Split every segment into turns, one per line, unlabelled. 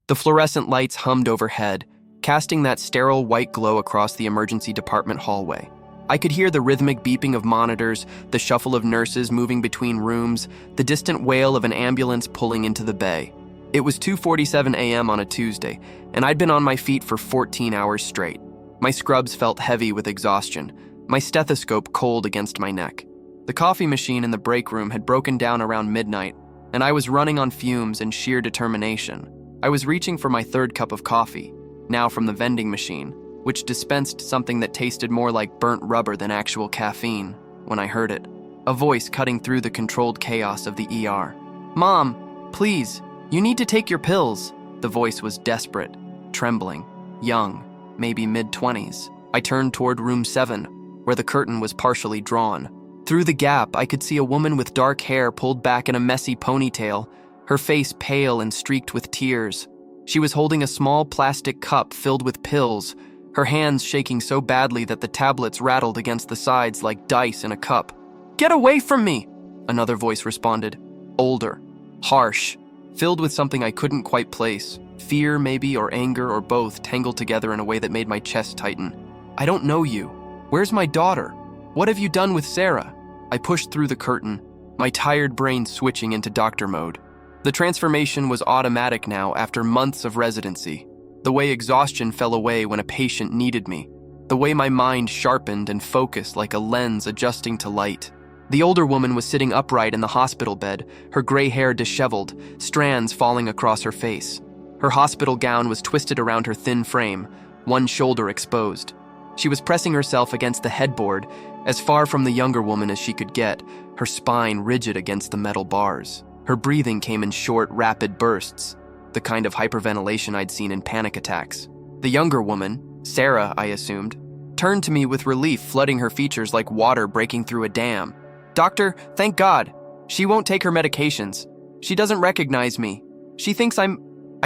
The fluorescent lights hummed overhead, casting that sterile white glow across the emergency department hallway. I could hear the rhythmic beeping of monitors, the shuffle of nurses moving between rooms, the distant wail of an ambulance pulling into the bay. It was 2:47 a.m. on a Tuesday, and I'd been on my feet for 14 hours straight. My scrubs felt heavy with exhaustion, my stethoscope cold against my neck. The coffee machine in the break room had broken down around midnight, and I was running on fumes and sheer determination. I was reaching for my third cup of coffee, now from the vending machine, which dispensed something that tasted more like burnt rubber than actual caffeine, when I heard it. A voice cutting through the controlled chaos of the ER. "Mom, please, you need to take your pills." The voice was desperate, trembling, young, maybe mid-20s. I turned toward room 7, where the curtain was partially drawn. Through the gap, I could see a woman with dark hair pulled back in a messy ponytail, her face pale and streaked with tears. She was holding a small plastic cup filled with pills, her hands shaking so badly that the tablets rattled against the sides like dice in a cup. "Get away from me!" Another voice responded, older, harsh, filled with something I couldn't quite place. Fear, maybe, or anger, or both, tangled together in a way that made my chest tighten. "I don't know you. Where's my daughter? What have you done with Sarah?" I pushed through the curtain, my tired brain switching into doctor mode. The transformation was automatic now after months of residency. The way exhaustion fell away when a patient needed me. The way my mind sharpened and focused like a lens adjusting to light. The older woman was sitting upright in the hospital bed, her gray hair disheveled, strands falling across her face. Her hospital gown was twisted around her thin frame, one shoulder exposed. She was pressing herself against the headboard, as far from the younger woman as she could get, her spine rigid against the metal bars. Her breathing came in short, rapid bursts, the kind of hyperventilation I'd seen in panic attacks. The younger woman, Sarah, I assumed, turned to me with relief flooding her features like water breaking through a dam. "Doctor, thank God. She won't take her medications. She doesn't recognize me. She thinks I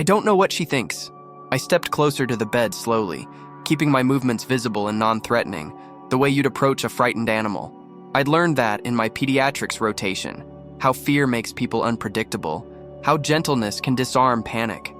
don't know what she thinks." I stepped closer to the bed slowly, keeping my movements visible and non-threatening, the way you'd approach a frightened animal. I'd learned that in my pediatrics rotation, how fear makes people unpredictable, how gentleness can disarm panic.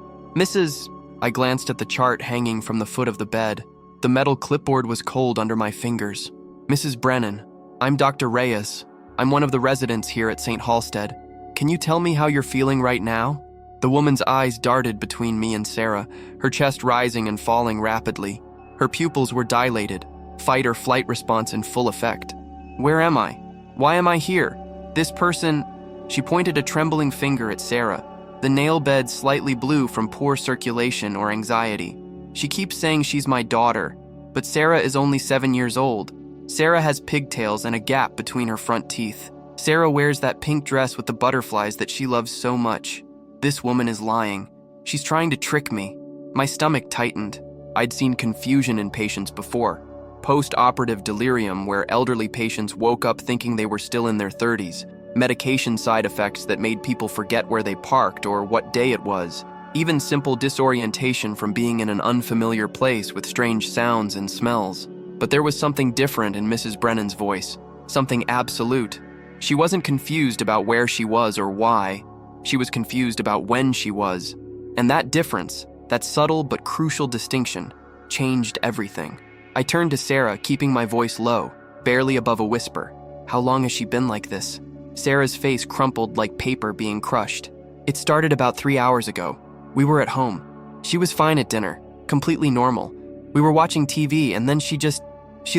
I glanced at the chart hanging from the foot of the bed. The metal clipboard was cold under my fingers. "Mrs. Brennan, I'm Dr. Reyes. I'm one of the residents here at St. Halsted. Can you tell me how you're feeling right now?" The woman's eyes darted between me and Sarah, her chest rising and falling rapidly. Her pupils were dilated, fight or flight response in full effect. "Where am I? Why am I here? This person..." She pointed a trembling finger at Sarah, the nail bed slightly blue from poor circulation or anxiety. "She keeps saying she's my daughter, but Sarah is only 7 years old. Sarah has pigtails and a gap between her front teeth. Sarah wears that pink dress with the butterflies that she loves so much. This woman is lying. She's trying to trick me." My stomach tightened. I'd seen confusion in patients before. Post-operative delirium where elderly patients woke up thinking they were still in their 30s. Medication side effects that made people forget where they parked or what day it was. Even simple disorientation from being in an unfamiliar place with strange sounds and smells. But there was something different in Mrs. Brennan's voice, something absolute. She wasn't confused about where she was or why. She was confused about when she was. And that difference, that subtle but crucial distinction, changed everything. I turned to Sarah, keeping my voice low, barely above a whisper. "How long has she been like this?" Sarah's face crumpled like paper being crushed. "It started about 3 hours ago. We were at home. She was fine at dinner, completely normal. We were watching TV and then she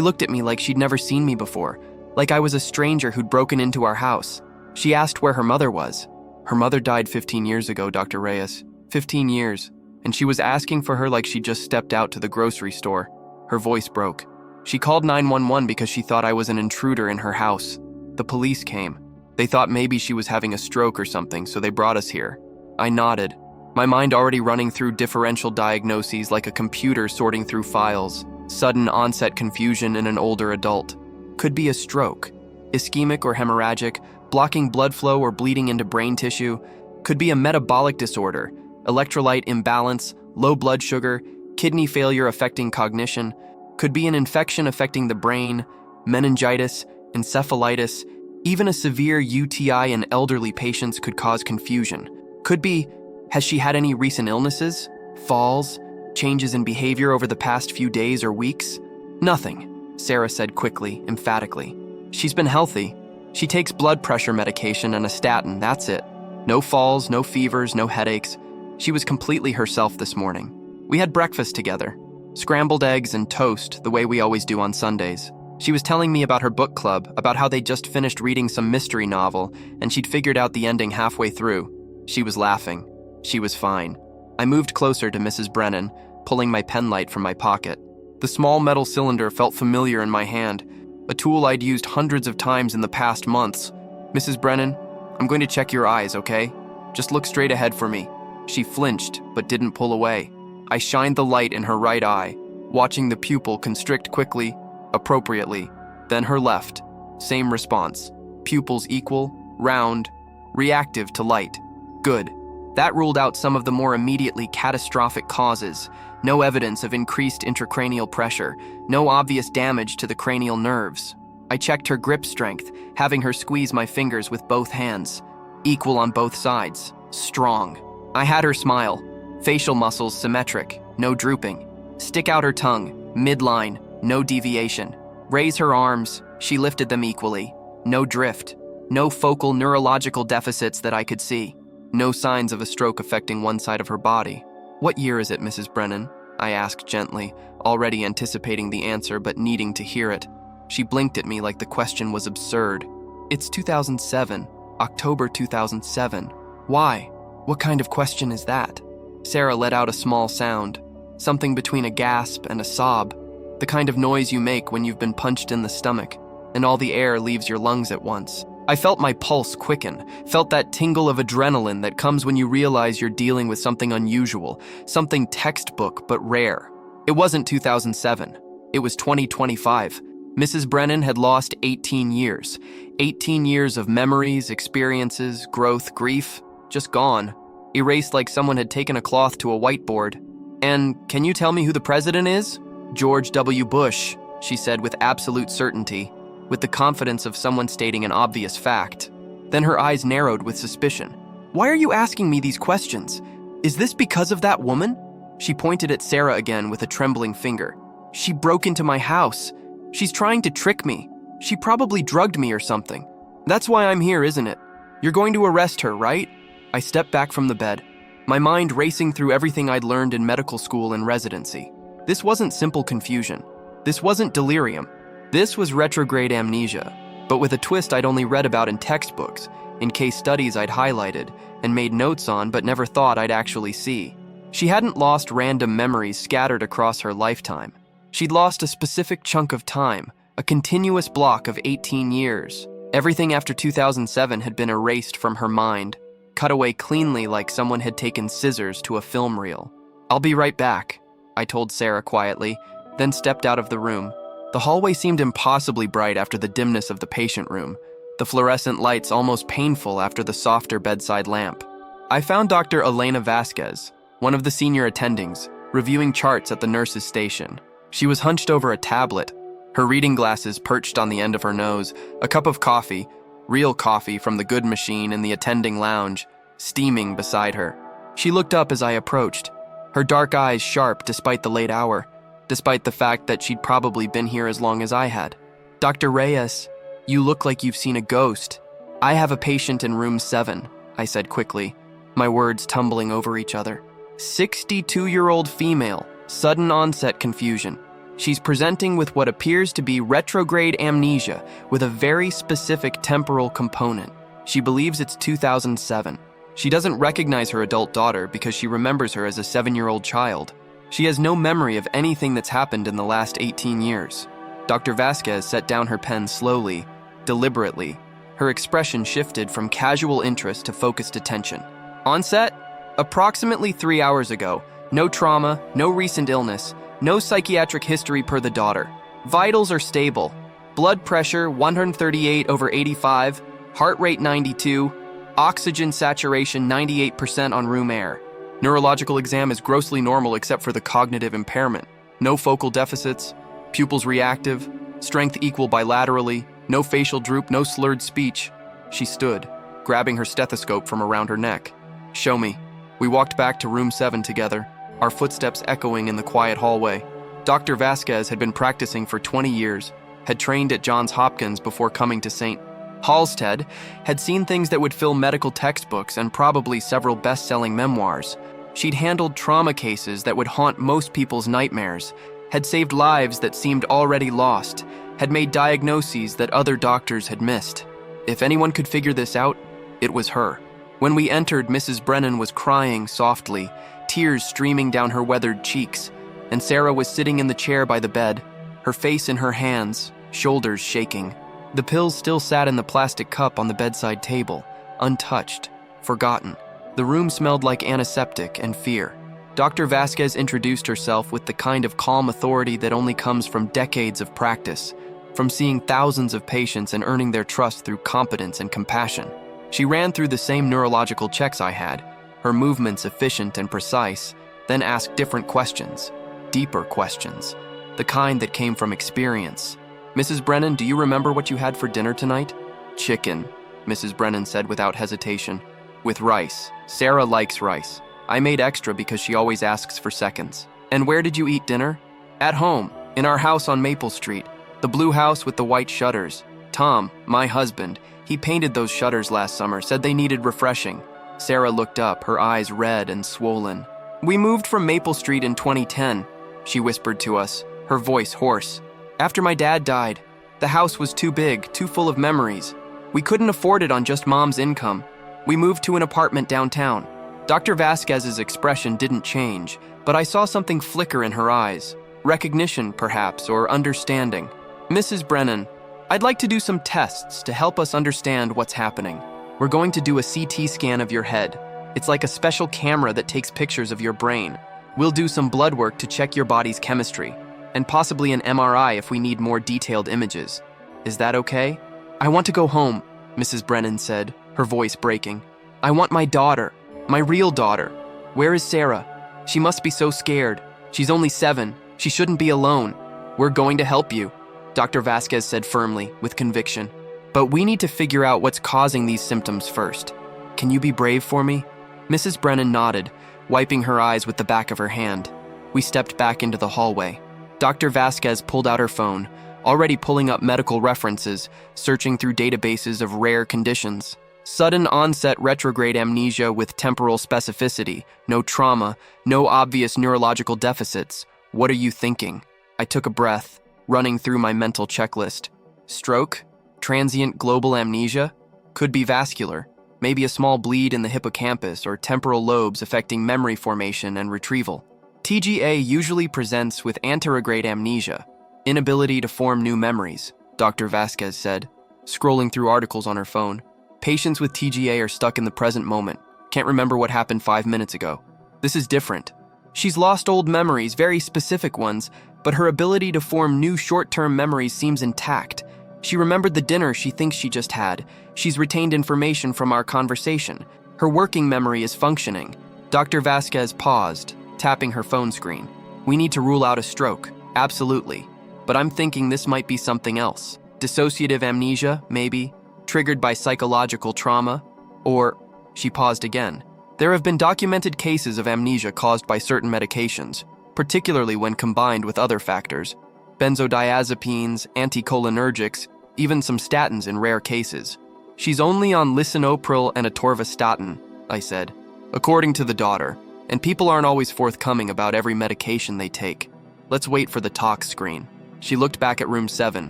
looked at me like she'd never seen me before, like I was a stranger who'd broken into our house. She asked where her mother was. Her mother died 15 years ago, Dr. Reyes. 15 years. And she was asking for her like she just stepped out to the grocery store." Her voice broke. "She called 911 because she thought I was an intruder in her house. The police came. They thought maybe she was having a stroke or something, so they brought us here." I nodded, my mind already running through differential diagnoses like a computer sorting through files. Sudden onset confusion in an older adult. Could be a stroke. Ischemic or hemorrhagic, blocking blood flow or bleeding into brain tissue. Could be a metabolic disorder, electrolyte imbalance, low blood sugar, kidney failure affecting cognition. Could be an infection affecting the brain, meningitis, encephalitis. Even a severe UTI in elderly patients could cause confusion. Could be Has she had any recent illnesses? Falls? Changes in behavior over the past few days or weeks? Nothing, Sarah said quickly, emphatically. She's been healthy. She takes blood pressure medication and a statin, that's it. No falls, no fevers, no headaches. She was completely herself this morning. We had breakfast together. Scrambled eggs and toast, the way we always do on Sundays. She was telling me about her book club, about how they just finished reading some mystery novel, and she'd figured out the ending halfway through. She was laughing. She was fine. I moved closer to Mrs. Brennan, pulling my pen light from my pocket. The small metal cylinder felt familiar in my hand, a tool I'd used hundreds of times in the past months. Mrs. Brennan, I'm going to check your eyes, okay? Just look straight ahead for me. She flinched, but didn't pull away. I shined the light in her right eye, watching the pupil constrict quickly, appropriately. Then her left. Same response. Pupils equal, round, reactive to light. Good. That ruled out some of the more immediately catastrophic causes. No evidence of increased intracranial pressure, no obvious damage to the cranial nerves. I checked her grip strength, having her squeeze my fingers with both hands. Equal on both sides. Strong. I had her smile. Facial muscles symmetric, no drooping. Stick out her tongue, midline, no deviation. Raise her arms, she lifted them equally. No drift. No focal neurological deficits that I could see. No signs of a stroke affecting one side of her body. What year is it, Mrs. Brennan? I asked gently, already anticipating the answer but needing to hear it. She blinked at me like the question was absurd. It's 2007, October 2007. Why? What kind of question is that? Sarah let out a small sound, something between a gasp and a sob, the kind of noise you make when you've been punched in the stomach, and all the air leaves your lungs at once. I felt my pulse quicken, felt that tingle of adrenaline that comes when you realize you're dealing with something unusual, something textbook but rare. It wasn't 2007. It was 2025. Mrs. Brennan had lost 18 years. 18 years of memories, experiences, growth, grief, just gone. Erased like someone had taken a cloth to a whiteboard. And can you tell me who the president is? George W. Bush, she said with absolute certainty, with the confidence of someone stating an obvious fact. Then her eyes narrowed with suspicion. Why are you asking me these questions? Is this because of that woman? She pointed at Sarah again with a trembling finger. She broke into my house. She's trying to trick me. She probably drugged me or something. That's why I'm here, isn't it? You're going to arrest her, right? I stepped back from the bed, my mind racing through everything I'd learned in medical school and residency. This wasn't simple confusion. This wasn't delirium. This was retrograde amnesia, but with a twist I'd only read about in textbooks, in case studies I'd highlighted and made notes on but never thought I'd actually see. She hadn't lost random memories scattered across her lifetime. She'd lost a specific chunk of time, a continuous block of 18 years. Everything after 2007 had been erased from her mind, cut away cleanly like someone had taken scissors to a film reel. I'll be right back, I told Sarah quietly, then stepped out of the room. The hallway seemed impossibly bright after the dimness of the patient room, the fluorescent lights almost painful after the softer bedside lamp. I found Dr. Elena Vasquez, one of the senior attendings, reviewing charts at the nurse's station. She was hunched over a tablet, her reading glasses perched on the end of her nose, a cup of coffee, real coffee from the good machine in the attending lounge, steaming beside her. She looked up as I approached, her dark eyes sharp despite the late hour, despite the fact that she'd probably been here as long as I had. Dr. Reyes, you look like you've seen a ghost. I have a patient in room 7, I said quickly, my words tumbling over each other. 62-year-old female, sudden onset confusion. She's presenting with what appears to be retrograde amnesia with a very specific temporal component. She believes it's 2007. She doesn't recognize her adult daughter because she remembers her as a 7-year-old child. She has no memory of anything that's happened in the last 18 years. Dr. Vasquez set down her pen slowly, deliberately. Her expression shifted from casual interest to focused attention. Onset? Approximately 3 hours ago. No trauma, no recent illness, no psychiatric history per the daughter. Vitals are stable. Blood pressure 138/85, heart rate 92, oxygen saturation 98% on room air. Neurological exam is grossly normal except for the cognitive impairment. No focal deficits, pupils reactive, strength equal bilaterally, no facial droop, no slurred speech. She stood, grabbing her stethoscope from around her neck. Show me. We walked back to room 7 together, our footsteps echoing in the quiet hallway. Dr. Vasquez had been practicing for 20 years, had trained at Johns Hopkins before coming to St. Halstead, had seen things that would fill medical textbooks and probably several best-selling memoirs. She'd handled trauma cases that would haunt most people's nightmares, had saved lives that seemed already lost, had made diagnoses that other doctors had missed. If anyone could figure this out, it was her. When we entered, Mrs. Brennan was crying softly, tears streaming down her weathered cheeks, and Sarah was sitting in the chair by the bed, her face in her hands, shoulders shaking. The pills still sat in the plastic cup on the bedside table, untouched, forgotten. The room smelled like antiseptic and fear. Dr. Vasquez introduced herself with the kind of calm authority that only comes from decades of practice, from seeing thousands of patients and earning their trust through competence and compassion. She ran through the same neurological checks I had, her movements efficient and precise, then asked different questions, deeper questions, the kind that came from experience. "Mrs. Brennan, do you remember what you had for dinner tonight?" "Chicken," Mrs. Brennan said without hesitation. "With rice. Sarah likes rice. I made extra because she always asks for seconds." "And where did you eat dinner?" "At home, in our house on Maple Street, the blue house with the white shutters. Tom, my husband, he painted those shutters last summer, said they needed refreshing." Sarah looked up, her eyes red and swollen. "We moved from Maple Street in 2010, she whispered to us, her voice hoarse. "After my dad died. The house was too big, too full of memories. We couldn't afford it on just Mom's income. We moved to an apartment downtown." Dr. Vasquez's expression didn't change, but I saw something flicker in her eyes. Recognition, perhaps, or understanding. "Mrs. Brennan, I'd like to do some tests to help us understand what's happening. We're going to do a CT scan of your head. It's like a special camera that takes pictures of your brain. We'll do some blood work to check your body's chemistry, and possibly an MRI if we need more detailed images. Is that okay?" "I want to go home," Mrs. Brennan said, her voice breaking. "I want my daughter, my real daughter. Where is Sarah? She must be so scared. She's only 7. She shouldn't be alone." "We're going to help you," Dr. Vasquez said firmly, with conviction. "But we need to figure out what's causing these symptoms first. Can you be brave for me?" Mrs. Brennan nodded, wiping her eyes with the back of her hand. We stepped back into the hallway. Dr. Vasquez pulled out her phone, already pulling up medical references, searching through databases of rare conditions. Sudden onset retrograde amnesia with temporal specificity, no trauma, no obvious neurological deficits. What are you thinking? I took a breath, running through my mental checklist. Stroke? Transient global amnesia? Could be vascular. Maybe a small bleed in the hippocampus or temporal lobes affecting memory formation and retrieval. TGA usually presents with anterograde amnesia, inability to form new memories, Dr. Vasquez said, scrolling through articles on her phone. Patients with TGA are stuck in the present moment, can't remember what happened 5 minutes ago. This is different. She's lost old memories, very specific ones, but her ability to form new short-term memories seems intact. She remembered the dinner she thinks she just had. She's retained information from our conversation. Her working memory is functioning. Dr. Vasquez paused, tapping her phone screen. We need to rule out a stroke, absolutely. But I'm thinking this might be something else. Dissociative amnesia, maybe, triggered by psychological trauma, or, she paused again. There have been documented cases of amnesia caused by certain medications, particularly when combined with other factors. Benzodiazepines, anticholinergics, even some statins in rare cases. She's only on lisinopril and atorvastatin, I said, according to the daughter, and people aren't always forthcoming about every medication they take. Let's wait for the tox screen. She looked back at room 7,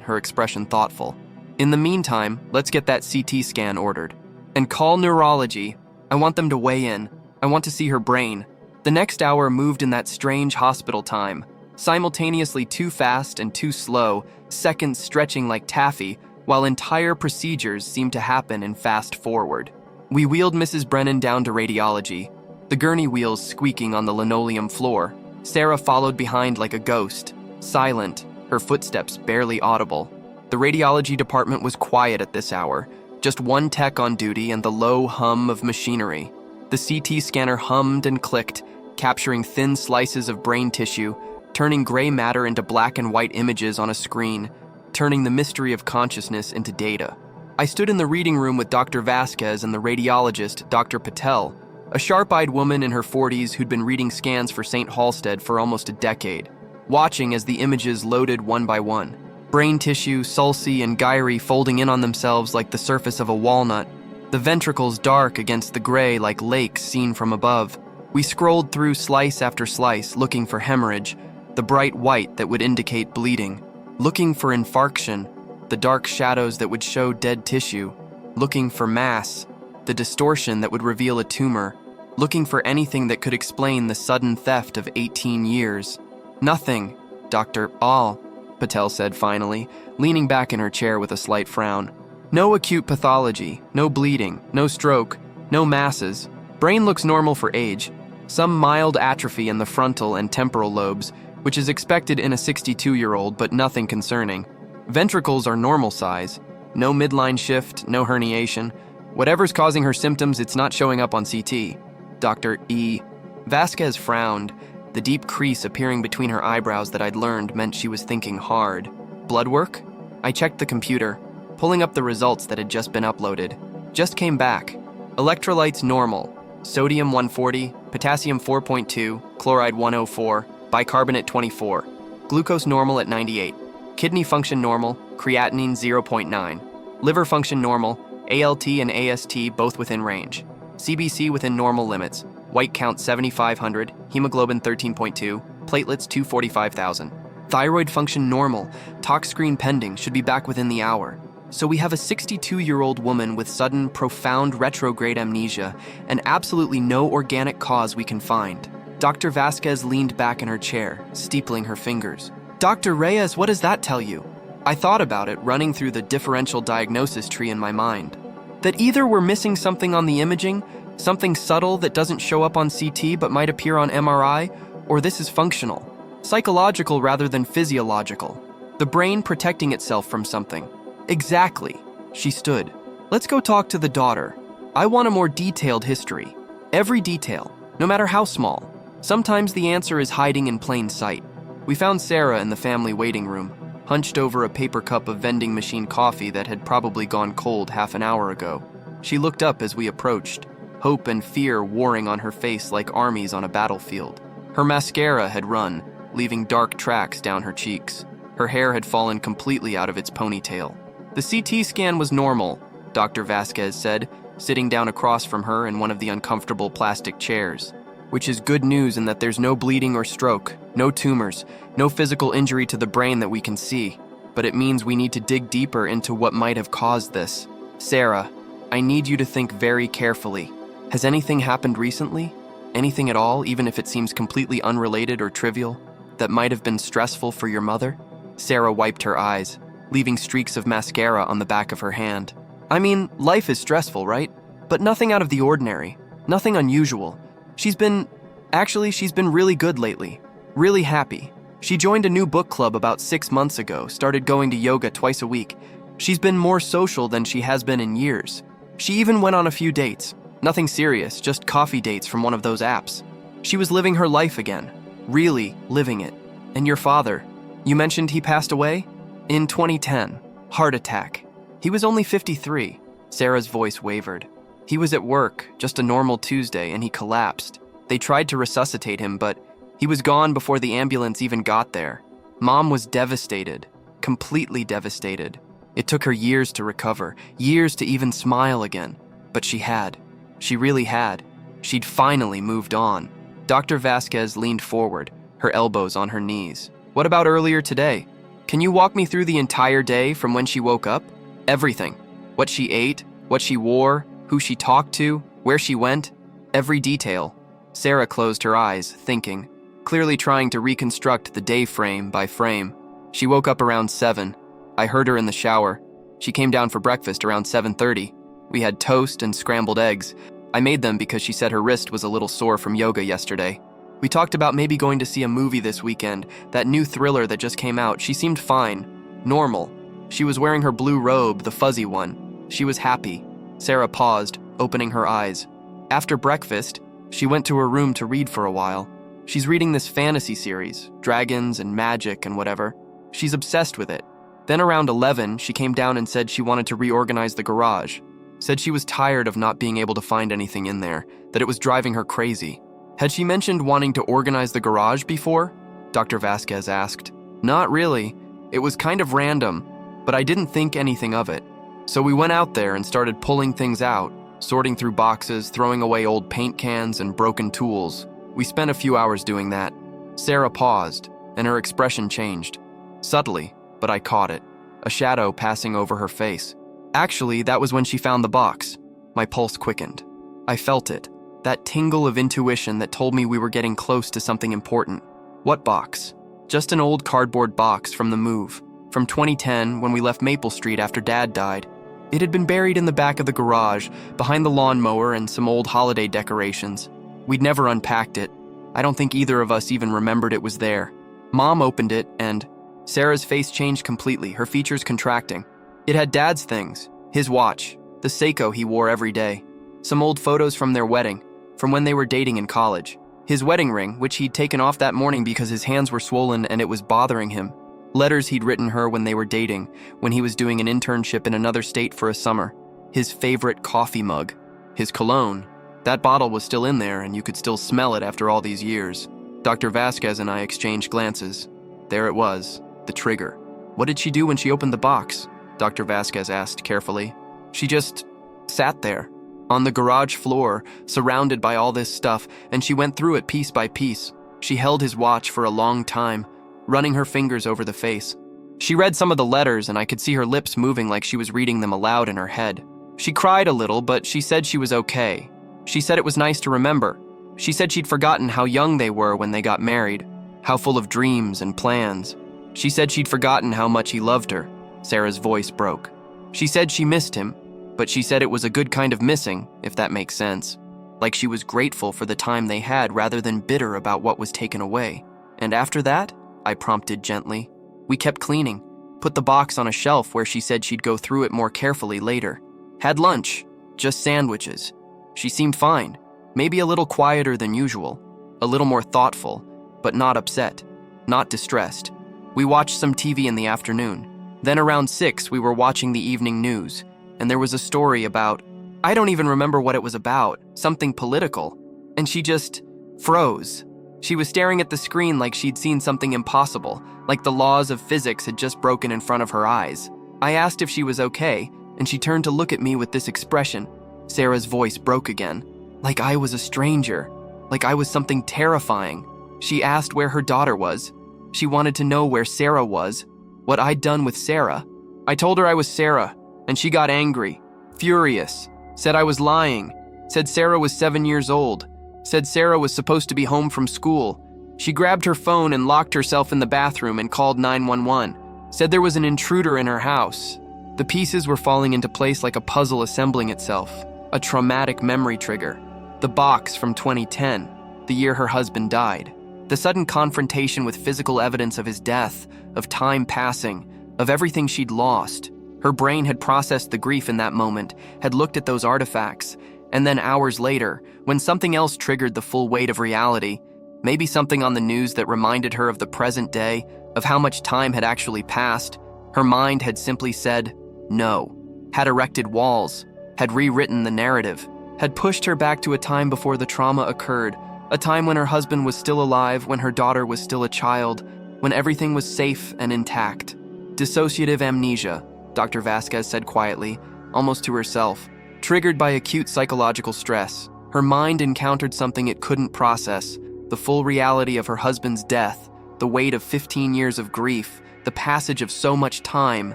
her expression thoughtful. In the meantime, let's get that CT scan ordered. And call neurology. I want them to weigh in. I want to see her brain. The next hour moved in that strange hospital time, simultaneously too fast and too slow, seconds stretching like taffy, while entire procedures seemed to happen in fast forward. We wheeled Mrs. Brennan down to radiology, the gurney wheels squeaking on the linoleum floor. Sarah followed behind like a ghost, silent, her footsteps barely audible. The radiology department was quiet at this hour, just one tech on duty and the low hum of machinery. The CT scanner hummed and clicked, capturing thin slices of brain tissue, turning gray matter into black and white images on a screen, turning the mystery of consciousness into data. I stood in the reading room with Dr. Vasquez and the radiologist, Dr. Patel, A sharp-eyed woman in her 40s who'd been reading scans for St. Halstead for almost a decade, watching as the images loaded one by one. Brain tissue, sulci, and gyri folding in on themselves like the surface of a walnut, the ventricles dark against the gray like lakes seen from above. We scrolled through slice after slice, looking for hemorrhage, the bright white that would indicate bleeding, looking for infarction, the dark shadows that would show dead tissue, looking for mass, the distortion that would reveal a tumor, looking for anything that could explain the sudden theft of 18 years. Nothing, Dr. All, Patel said finally, leaning back in her chair with a slight frown. No acute pathology, no bleeding, no stroke, no masses. Brain looks normal for age. Some mild atrophy in the frontal and temporal lobes, which is expected in a 62-year-old, but nothing concerning. Ventricles are normal size. No midline shift, no herniation. Whatever's causing her symptoms, it's not showing up on CT. Dr. E. Vasquez frowned, the deep crease appearing between her eyebrows that I'd learned meant she was thinking hard. Blood work? I checked the computer, pulling up the results that had just been uploaded. Just came back. Electrolytes normal. Sodium 140, potassium 4.2, chloride 104, bicarbonate 24. Glucose normal at 98. Kidney function normal, creatinine 0.9. Liver function normal, ALT and AST both within range. CBC within normal limits. White count 7,500, hemoglobin 13.2, platelets 245,000. Thyroid function normal, tox screen pending, should be back within the hour. So we have a 62-year-old woman with sudden, profound retrograde amnesia and absolutely no organic cause we can find. Dr. Vasquez leaned back in her chair, steepling her fingers. Dr. Reyes, what does that tell you? I thought about it, running through the differential diagnosis tree in my mind. That either we're missing something on the imaging, something subtle that doesn't show up on CT but might appear on MRI, or this is functional, psychological rather than physiological. The brain protecting itself from something. Exactly. She stood. Let's go talk to the daughter. I want a more detailed history. Every detail, no matter how small. Sometimes the answer is hiding in plain sight. We found Sarah in the family waiting room, hunched over a paper cup of vending machine coffee that had probably gone cold half an hour ago. She looked up as we approached, hope and fear warring on her face like armies on a battlefield. Her mascara had run, leaving dark tracks down her cheeks. Her hair had fallen completely out of its ponytail. The CT scan was normal, Dr. Vasquez said, sitting down across from her in one of the uncomfortable plastic chairs. Which is good news in that there's no bleeding or stroke, no tumors, no physical injury to the brain that we can see. But it means we need to dig deeper into what might have caused this. Sarah, I need you to think very carefully. Has anything happened recently? Anything at all, even if it seems completely unrelated or trivial, that might have been stressful for your mother? Sarah wiped her eyes, leaving streaks of mascara on the back of her hand. I mean, life is stressful, right? But nothing out of the ordinary, nothing unusual. She's been really good lately, really happy. She joined a new book club about 6 months ago, started going to yoga twice a week. She's been more social than she has been in years. She even went on a few dates. Nothing serious, just coffee dates from one of those apps. She was living her life again, really living it. And your father, you mentioned he passed away? In 2010, heart attack. He was only 53. Sarah's voice wavered. He was at work, just a normal Tuesday, and he collapsed. They tried to resuscitate him, but he was gone before the ambulance even got there. Mom was devastated, completely devastated. It took her years to recover, years to even smile again. But she had. She really had. She'd finally moved on. Dr. Vasquez leaned forward, her elbows on her knees. What about earlier today? Can you walk me through the entire day from when she woke up? Everything. What she ate, what she wore, who she talked to, where she went, every detail. Sarah closed her eyes, thinking, clearly trying to reconstruct the day frame by frame. She woke up around 7. I heard her in the shower. She came down for breakfast around 7:30. We had toast and scrambled eggs. I made them because she said her wrist was a little sore from yoga yesterday. We talked about maybe going to see a movie this weekend, that new thriller that just came out. She seemed fine, normal. She was wearing her blue robe, the fuzzy one. She was happy. Sarah paused, opening her eyes. After breakfast, she went to her room to read for a while. She's reading this fantasy series, dragons and magic and whatever. She's obsessed with it. Then around 11, she came down and said she wanted to reorganize the garage. Said she was tired of not being able to find anything in there, that it was driving her crazy. Had she mentioned wanting to organize the garage before? Dr. Vasquez asked. Not really. It was kind of random, but I didn't think anything of it. So we went out there and started pulling things out, sorting through boxes, throwing away old paint cans and broken tools. We spent a few hours doing that. Sarah paused, and her expression changed. Subtly, but I caught it. A shadow passing over her face. Actually, that was when she found the box. My pulse quickened. I felt it, that tingle of intuition that told me we were getting close to something important. What box? Just an old cardboard box from the move, from 2010 when we left Maple Street after Dad died. It had been buried in the back of the garage, behind the lawnmower and some old holiday decorations. We'd never unpacked it. I don't think either of us even remembered it was there. Mom opened it and Sarah's face changed completely, her features contracting. It had Dad's things, his watch, the Seiko he wore every day, some old photos from their wedding, from when they were dating in college, his wedding ring, which he'd taken off that morning because his hands were swollen and it was bothering him, letters he'd written her when they were dating, when he was doing an internship in another state for a summer, his favorite coffee mug, his cologne. That bottle was still in there and you could still smell it after all these years. Dr. Vasquez and I exchanged glances. There it was, the trigger. What did she do when she opened the box? Dr. Vasquez asked carefully. She just sat there, on the garage floor, surrounded by all this stuff, and she went through it piece by piece. She held his watch for a long time, running her fingers over the face. She read some of the letters, and I could see her lips moving like she was reading them aloud in her head. She cried a little, but she said she was okay. She said it was nice to remember. She said she'd forgotten how young they were when they got married, how full of dreams and plans. She said she'd forgotten how much he loved her. Sarah's voice broke. She said she missed him, but she said it was a good kind of missing, if that makes sense. Like she was grateful for the time they had rather than bitter about what was taken away. And after that, I prompted gently, we kept cleaning, put the box on a shelf where she said she'd go through it more carefully later. Had lunch, just sandwiches. She seemed fine, maybe a little quieter than usual, a little more thoughtful, but not upset, not distressed. We watched some TV in the afternoon. Then around 6, we were watching the evening news, and there was a story about, I don't even remember what it was about, something political, and she just froze. She was staring at the screen like she'd seen something impossible, like the laws of physics had just broken in front of her eyes. I asked if she was okay, and she turned to look at me with this expression. Sarah's voice broke again, like I was a stranger, like I was something terrifying. She asked where her daughter was. She wanted to know where Sarah was, what I'd done with Sarah. I told her I was Sarah, and she got angry, furious, said I was lying, said Sarah was 7 years old, said Sarah was supposed to be home from school. She grabbed her phone and locked herself in the bathroom and called 911, said there was an intruder in her house. The pieces were falling into place like a puzzle assembling itself, a traumatic memory trigger. The box from 2010, the year her husband died. The sudden confrontation with physical evidence of his death, of time passing, of everything she'd lost. Her brain had processed the grief in that moment, had looked at those artifacts, and then hours later, when something else triggered the full weight of reality, maybe something on the news that reminded her of the present day, of how much time had actually passed, her mind had simply said, no, had erected walls, had rewritten the narrative, had pushed her back to a time before the trauma occurred, a time when her husband was still alive, when her daughter was still a child, when everything was safe and intact. Dissociative amnesia, Dr. Vasquez said quietly, almost to herself. Triggered by acute psychological stress, her mind encountered something it couldn't process, the full reality of her husband's death, the weight of 15 years of grief, the passage of so much time,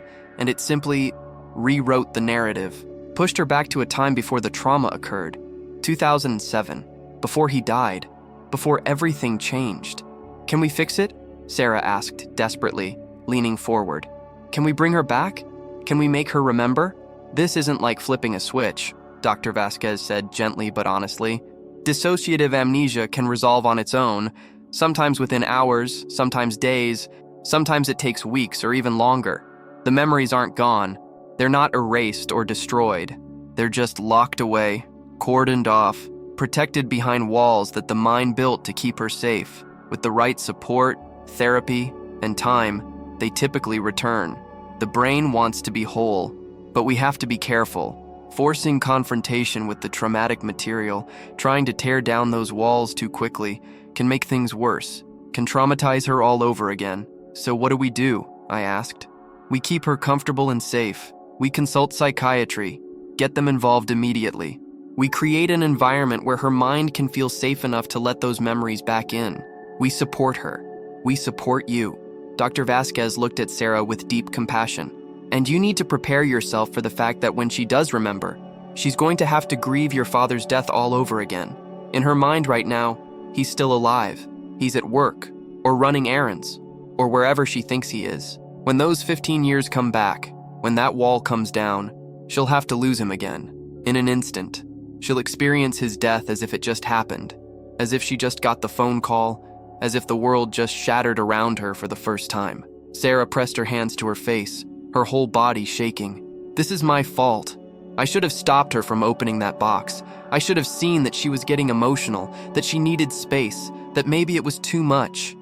and it simply rewrote the narrative, pushed her back to a time before the trauma occurred, 2007. Before he died, before everything changed. Can we fix it? Sarah asked desperately, leaning forward. Can we bring her back? Can we make her remember? This isn't like flipping a switch, Dr. Vasquez said gently but honestly. Dissociative amnesia can resolve on its own, sometimes within hours, sometimes days, sometimes it takes weeks or even longer. The memories aren't gone. They're not erased or destroyed. They're just locked away, cordoned off, protected behind walls that the mind built to keep her safe. With the right support, therapy, and time, they typically return. The brain wants to be whole, but we have to be careful. Forcing confrontation with the traumatic material, trying to tear down those walls too quickly, can make things worse, can traumatize her all over again. So what do? I asked. We keep her comfortable and safe. We consult psychiatry, get them involved immediately. We create an environment where her mind can feel safe enough to let those memories back in. We support her. We support you. Dr. Vasquez looked at Sarah with deep compassion. And you need to prepare yourself for the fact that when she does remember, she's going to have to grieve your father's death all over again. In her mind right now, he's still alive. He's at work, or running errands, or wherever she thinks he is. When those 15 years come back, when that wall comes down, she'll have to lose him again. In an instant, she'll experience his death as if it just happened, as if she just got the phone call, as if the world just shattered around her for the first time. Sarah pressed her hands to her face, her whole body shaking. This is my fault. I should have stopped her from opening that box. I should have seen that she was getting emotional, that she needed space, that maybe it was too much.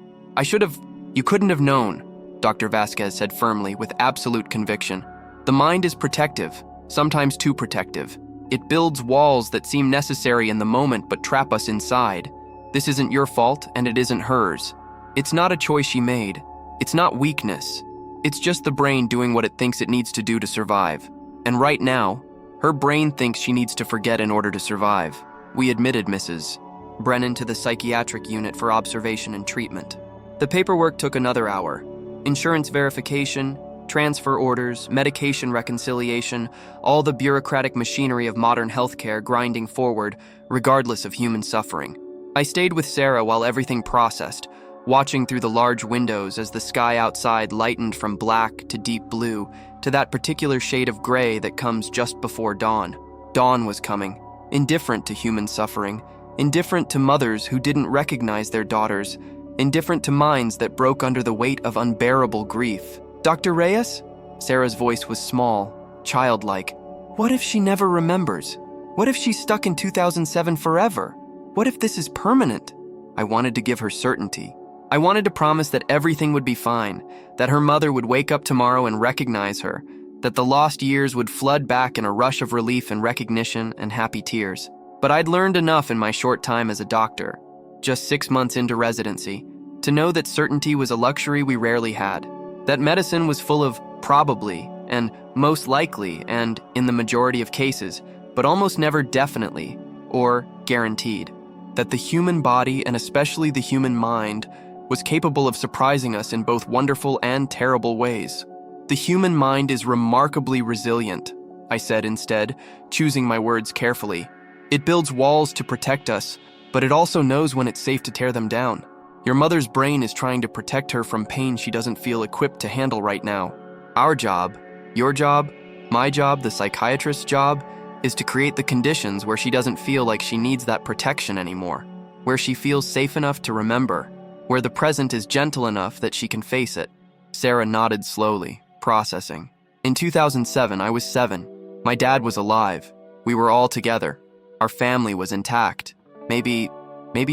You couldn't have known, Dr. Vasquez said firmly with absolute conviction. The mind is protective, sometimes too protective. It builds walls that seem necessary in the moment but trap us inside. This isn't your fault and it isn't hers. It's not a choice she made. It's not weakness. It's just the brain doing what it thinks it needs to do to survive. And right now, her brain thinks she needs to forget in order to survive. We admitted Mrs. Brennan to the psychiatric unit for observation and treatment. The paperwork took another hour. Insurance verification, transfer orders, medication reconciliation, all the bureaucratic machinery of modern healthcare grinding forward, regardless of human suffering. I stayed with Sarah while everything processed, watching through the large windows as the sky outside lightened from black to deep blue to that particular shade of gray that comes just before dawn. Dawn was coming, indifferent to human suffering, indifferent to mothers who didn't recognize their daughters, indifferent to minds that broke under the weight of unbearable grief. Dr. Reyes? Sarah's voice was small, childlike. What if she never remembers? What if she's stuck in 2007 forever? What if this is permanent? I wanted to give her certainty. I wanted to promise that everything would be fine, that her mother would wake up tomorrow and recognize her, that the lost years would flood back in a rush of relief and recognition and happy tears. But I'd learned enough in my short time as a doctor, just 6 months into residency, to know that certainty was a luxury we rarely had, that medicine was full of probably and most likely and, in the majority of cases, but almost never definitely or guaranteed, that the human body and especially the human mind was capable of surprising us in both wonderful and terrible ways. The human mind is remarkably resilient, I said instead, choosing my words carefully. It builds walls to protect us, but it also knows when it's safe to tear them down. Your mother's brain is trying to protect her from pain she doesn't feel equipped to handle right now. Our job, your job, my job, the psychiatrist's job, is to create the conditions where she doesn't feel like she needs that protection anymore, where she feels safe enough to remember, where the present is gentle enough that she can face it. Sarah nodded slowly, processing. In 2007, I was 7. My dad was alive. We were all together. Our family was intact. Maybe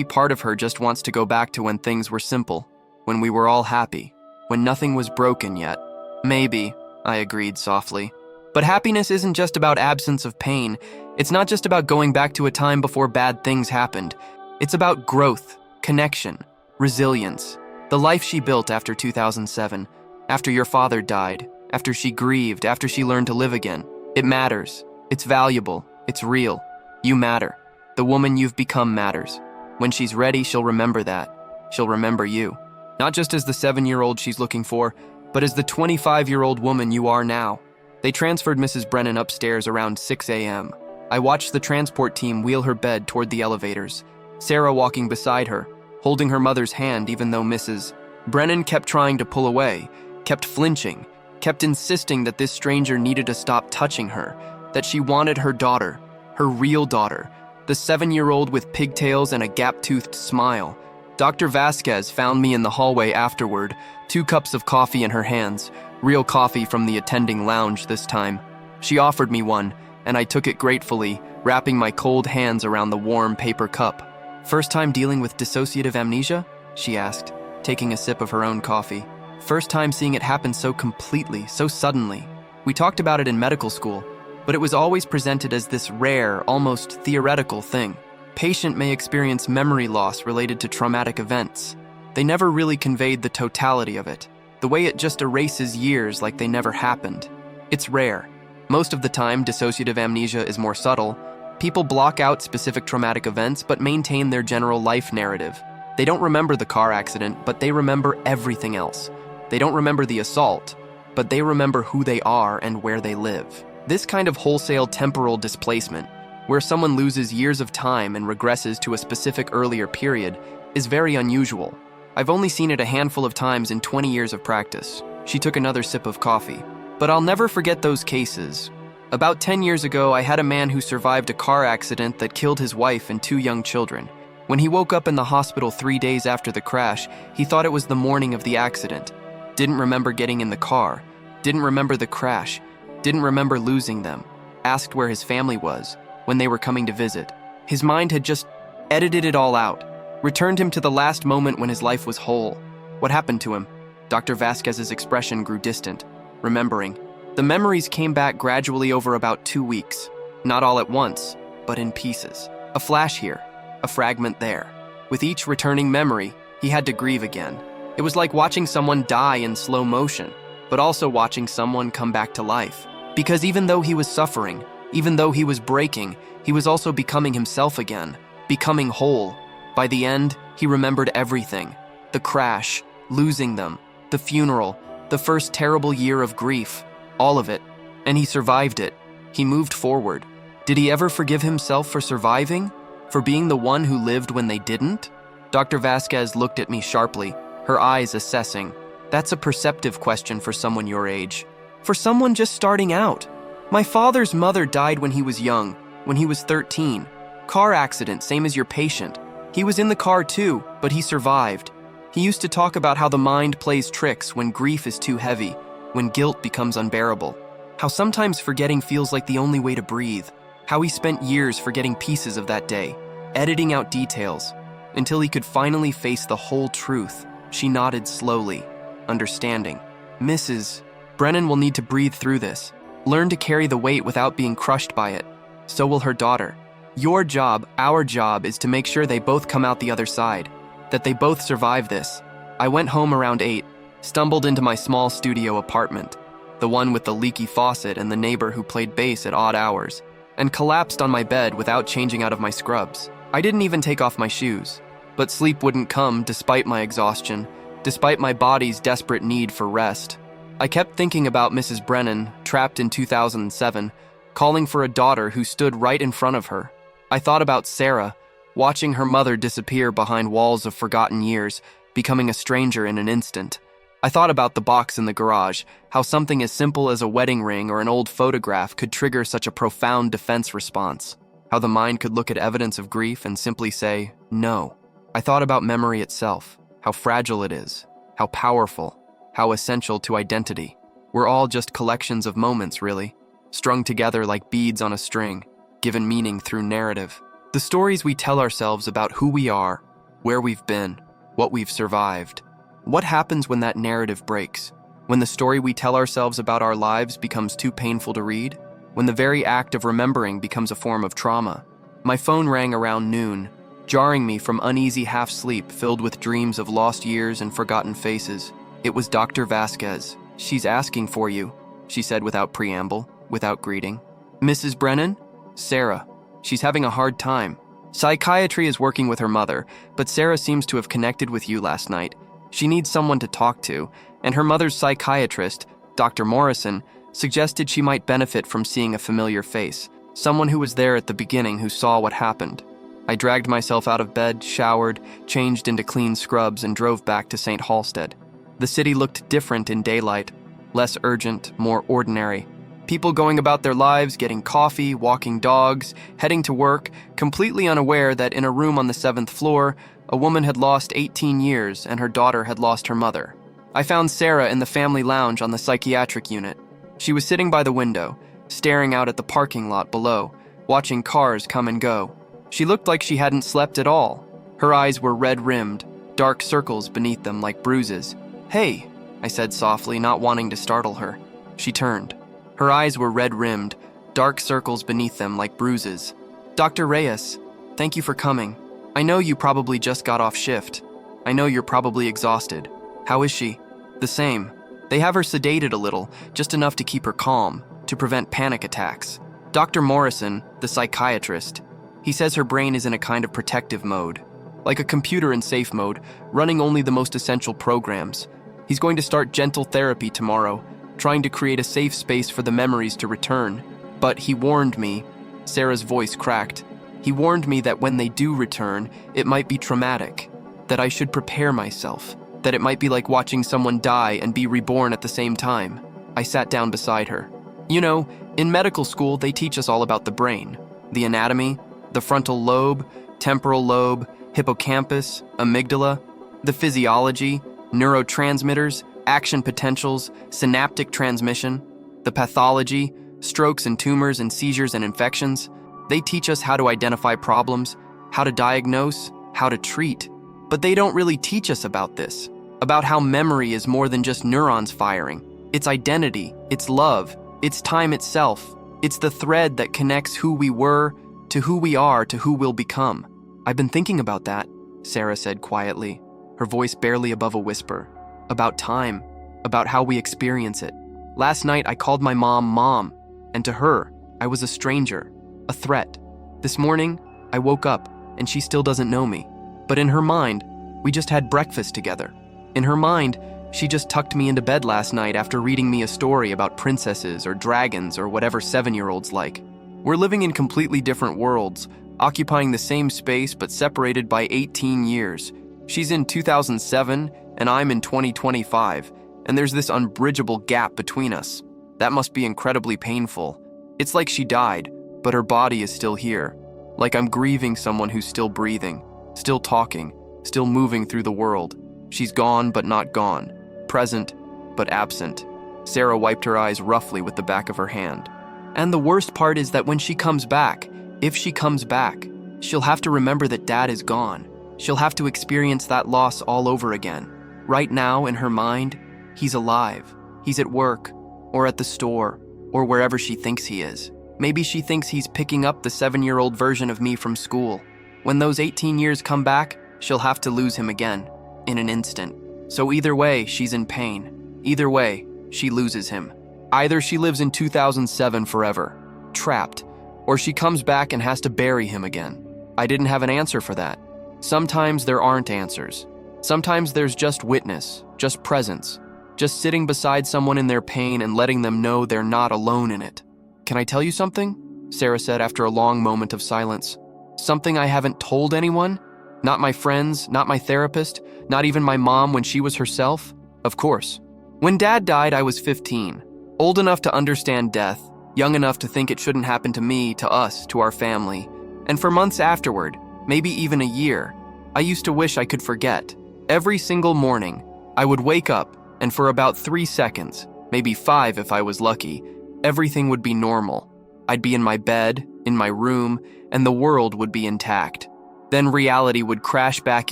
part of her just wants to go back to when things were simple, when we were all happy, when nothing was broken yet. Maybe, I agreed softly. But happiness isn't just about absence of pain. It's not just about going back to a time before bad things happened. It's about growth, connection, resilience. The life she built after 2007, after your father died, after she grieved, after she learned to live again. It matters. It's valuable. It's real. You matter. The woman you've become matters. When she's ready, she'll remember that. She'll remember you. Not just as the 7-year-old she's looking for, but as the 25-year-old woman you are now. They transferred Mrs. Brennan upstairs around 6 a.m. I watched the transport team wheel her bed toward the elevators, Sarah walking beside her, holding her mother's hand even though Mrs. Brennan kept trying to pull away, kept flinching, kept insisting that this stranger needed to stop touching her, that she wanted her daughter, her real daughter, the 7-year-old with pigtails and a gap-toothed smile. Dr. Vasquez found me in the hallway afterward, 2 cups of coffee in her hands, real coffee from the attending lounge this time. She offered me one, and I took it gratefully, wrapping my cold hands around the warm paper cup. First time dealing with dissociative amnesia? She asked, taking a sip of her own coffee. First time seeing it happen so completely, so suddenly. We talked about it in medical school, but it was always presented as this rare, almost theoretical thing. Patient may experience memory loss related to traumatic events. They never really conveyed the totality of it, the way it just erases years like they never happened. It's rare. Most of the time, dissociative amnesia is more subtle. People block out specific traumatic events but maintain their general life narrative. They don't remember the car accident, but they remember everything else. They don't remember the assault, but they remember who they are and where they live. This kind of wholesale temporal displacement, where someone loses years of time and regresses to a specific earlier period, is very unusual. I've only seen it a handful of times in 20 years of practice. She took another sip of coffee. But I'll never forget those cases. About 10 years ago, I had a man who survived a car accident that killed his wife and 2 young children. When he woke up in the hospital 3 days after the crash, he thought it was the morning of the accident. Didn't remember getting in the car. Didn't remember the crash. Didn't remember losing them. Asked where his family was, when they were coming to visit. His mind had just edited it all out. Returned him to the last moment when his life was whole. What happened to him? Dr. Vasquez's expression grew distant. Remembering. The memories came back gradually over about 2 weeks. Not all at once, but in pieces. A flash here, a fragment there. With each returning memory, he had to grieve again. It was like watching someone die in slow motion, but also watching someone come back to life. Because even though he was suffering, even though he was breaking, he was also becoming himself again, becoming whole. By the end, he remembered everything. The crash, losing them, the funeral, the first terrible year of grief, all of it. And he survived it. He moved forward. Did he ever forgive himself for surviving? For being the one who lived when they didn't? Dr. Vasquez looked at me sharply, her eyes assessing. That's a perceptive question for someone your age. For someone just starting out. My father's mother died when he was young, when he was 13. Car accident, same as your patient. He was in the car too, but he survived. He used to talk about how the mind plays tricks when grief is too heavy, when guilt becomes unbearable. How sometimes forgetting feels like the only way to breathe. How he spent years forgetting pieces of that day, editing out details, until he could finally face the whole truth. She nodded slowly, understanding. Mrs. Brennan will need to breathe through this. Learn to carry the weight without being crushed by it. So will her daughter. Your job, our job, is to make sure they both come out the other side. That they both survive this. I went home around 8, stumbled into my small studio apartment, the one with the leaky faucet and the neighbor who played bass at odd hours, and collapsed on my bed without changing out of my scrubs. I didn't even take off my shoes, but sleep wouldn't come despite my exhaustion, despite my body's desperate need for rest. I kept thinking about Mrs. Brennan, trapped in 2007, calling for a daughter who stood right in front of her. I thought about Sarah, watching her mother disappear behind walls of forgotten years, becoming a stranger in an instant. I thought about the box in the garage, how something as simple as a wedding ring or an old photograph could trigger such a profound defense response, how the mind could look at evidence of grief and simply say, no. I thought about memory itself, how fragile it is, how powerful, how essential to identity. We're all just collections of moments, really, strung together like beads on a string, given meaning through narrative. The stories we tell ourselves about who we are, where we've been, what we've survived. What happens when that narrative breaks? When the story we tell ourselves about our lives becomes too painful to read? When the very act of remembering becomes a form of trauma? My phone rang around noon, jarring me from uneasy half-sleep filled with dreams of lost years and forgotten faces. It was Dr. Vasquez. She's asking for you, she said without preamble, without greeting. Mrs. Brennan? Sarah. She's having a hard time. Psychiatry is working with her mother, but Sarah seems to have connected with you last night. She needs someone to talk to, and her mother's psychiatrist, Dr. Morrison, suggested she might benefit from seeing a familiar face, someone who was there at the beginning who saw what happened. I dragged myself out of bed, showered, changed into clean scrubs, and drove back to St. Halstead. The city looked different in daylight, less urgent, more ordinary. People going about their lives, getting coffee, walking dogs, heading to work, completely unaware that in a room on the 7th floor, a woman had lost 18 years and her daughter had lost her mother. I found Sarah in the family lounge on the psychiatric unit. She was sitting by the window, staring out at the parking lot below, watching cars come and go. She looked like she hadn't slept at all. Her eyes were red-rimmed, dark circles beneath them like bruises. "Hey," I said softly, not wanting to startle her. She turned. Her eyes were red-rimmed, dark circles beneath them like bruises. Dr. Reyes, thank you for coming. I know you probably just got off shift. I know you're probably exhausted. How is she? The same. They have her sedated a little, just enough to keep her calm, to prevent panic attacks. Dr. Morrison, the psychiatrist, he says her brain is in a kind of protective mode, like a computer in safe mode, running only the most essential programs. He's going to start gentle therapy tomorrow, trying to create a safe space for the memories to return. But he warned me, Sarah's voice cracked. He warned me that when they do return, it might be traumatic, that I should prepare myself, that it might be like watching someone die and be reborn at the same time. I sat down beside her. You know, in medical school, they teach us all about the brain, the anatomy, the frontal lobe, temporal lobe, hippocampus, amygdala, the physiology, neurotransmitters, action potentials, synaptic transmission, the pathology, strokes and tumors and seizures and infections. They teach us how to identify problems, how to diagnose, how to treat. But they don't really teach us about this, about how memory is more than just neurons firing. It's identity, it's love, it's time itself. It's the thread that connects who we were to who we are to who we'll become. I've been thinking about that, Sarah said quietly, her voice barely above a whisper. About time, about how we experience it. Last night I called my mom, and to her, I was a stranger, a threat. This morning, I woke up and she still doesn't know me. But in her mind, we just had breakfast together. In her mind, she just tucked me into bed last night after reading me a story about princesses or dragons or whatever 7-year-olds like. We're living in completely different worlds, occupying the same space but separated by 18 years. She's in 2007 and I'm in 2025, and there's this unbridgeable gap between us. That must be incredibly painful. It's like she died, but her body is still here. Like I'm grieving someone who's still breathing, still talking, still moving through the world. She's gone but not gone, present but absent. Sarah wiped her eyes roughly with the back of her hand. And the worst part is that when she comes back, if she comes back, she'll have to remember that Dad is gone. She'll have to experience that loss all over again. Right now, in her mind, he's alive. He's at work, or at the store, or wherever she thinks he is. Maybe she thinks he's picking up the 7-year-old version of me from school. When those 18 years come back, she'll have to lose him again, in an instant. So either way, she's in pain. Either way, she loses him. Either she lives in 2007 forever, trapped, or she comes back and has to bury him again. I didn't have an answer for that. Sometimes there aren't answers. Sometimes there's just witness, just presence, just sitting beside someone in their pain and letting them know they're not alone in it. Can I tell you something? Sarah said after a long moment of silence. Something I haven't told anyone? Not my friends, not my therapist, not even my mom when she was herself? Of course. When Dad died, I was 15, old enough to understand death, young enough to think it shouldn't happen to me, to us, to our family. And for months afterward, maybe even a year, I used to wish I could forget. Every single morning, I would wake up, and for about 3 seconds, maybe 5 if I was lucky, everything would be normal. I'd be in my bed, in my room, and the world would be intact. Then reality would crash back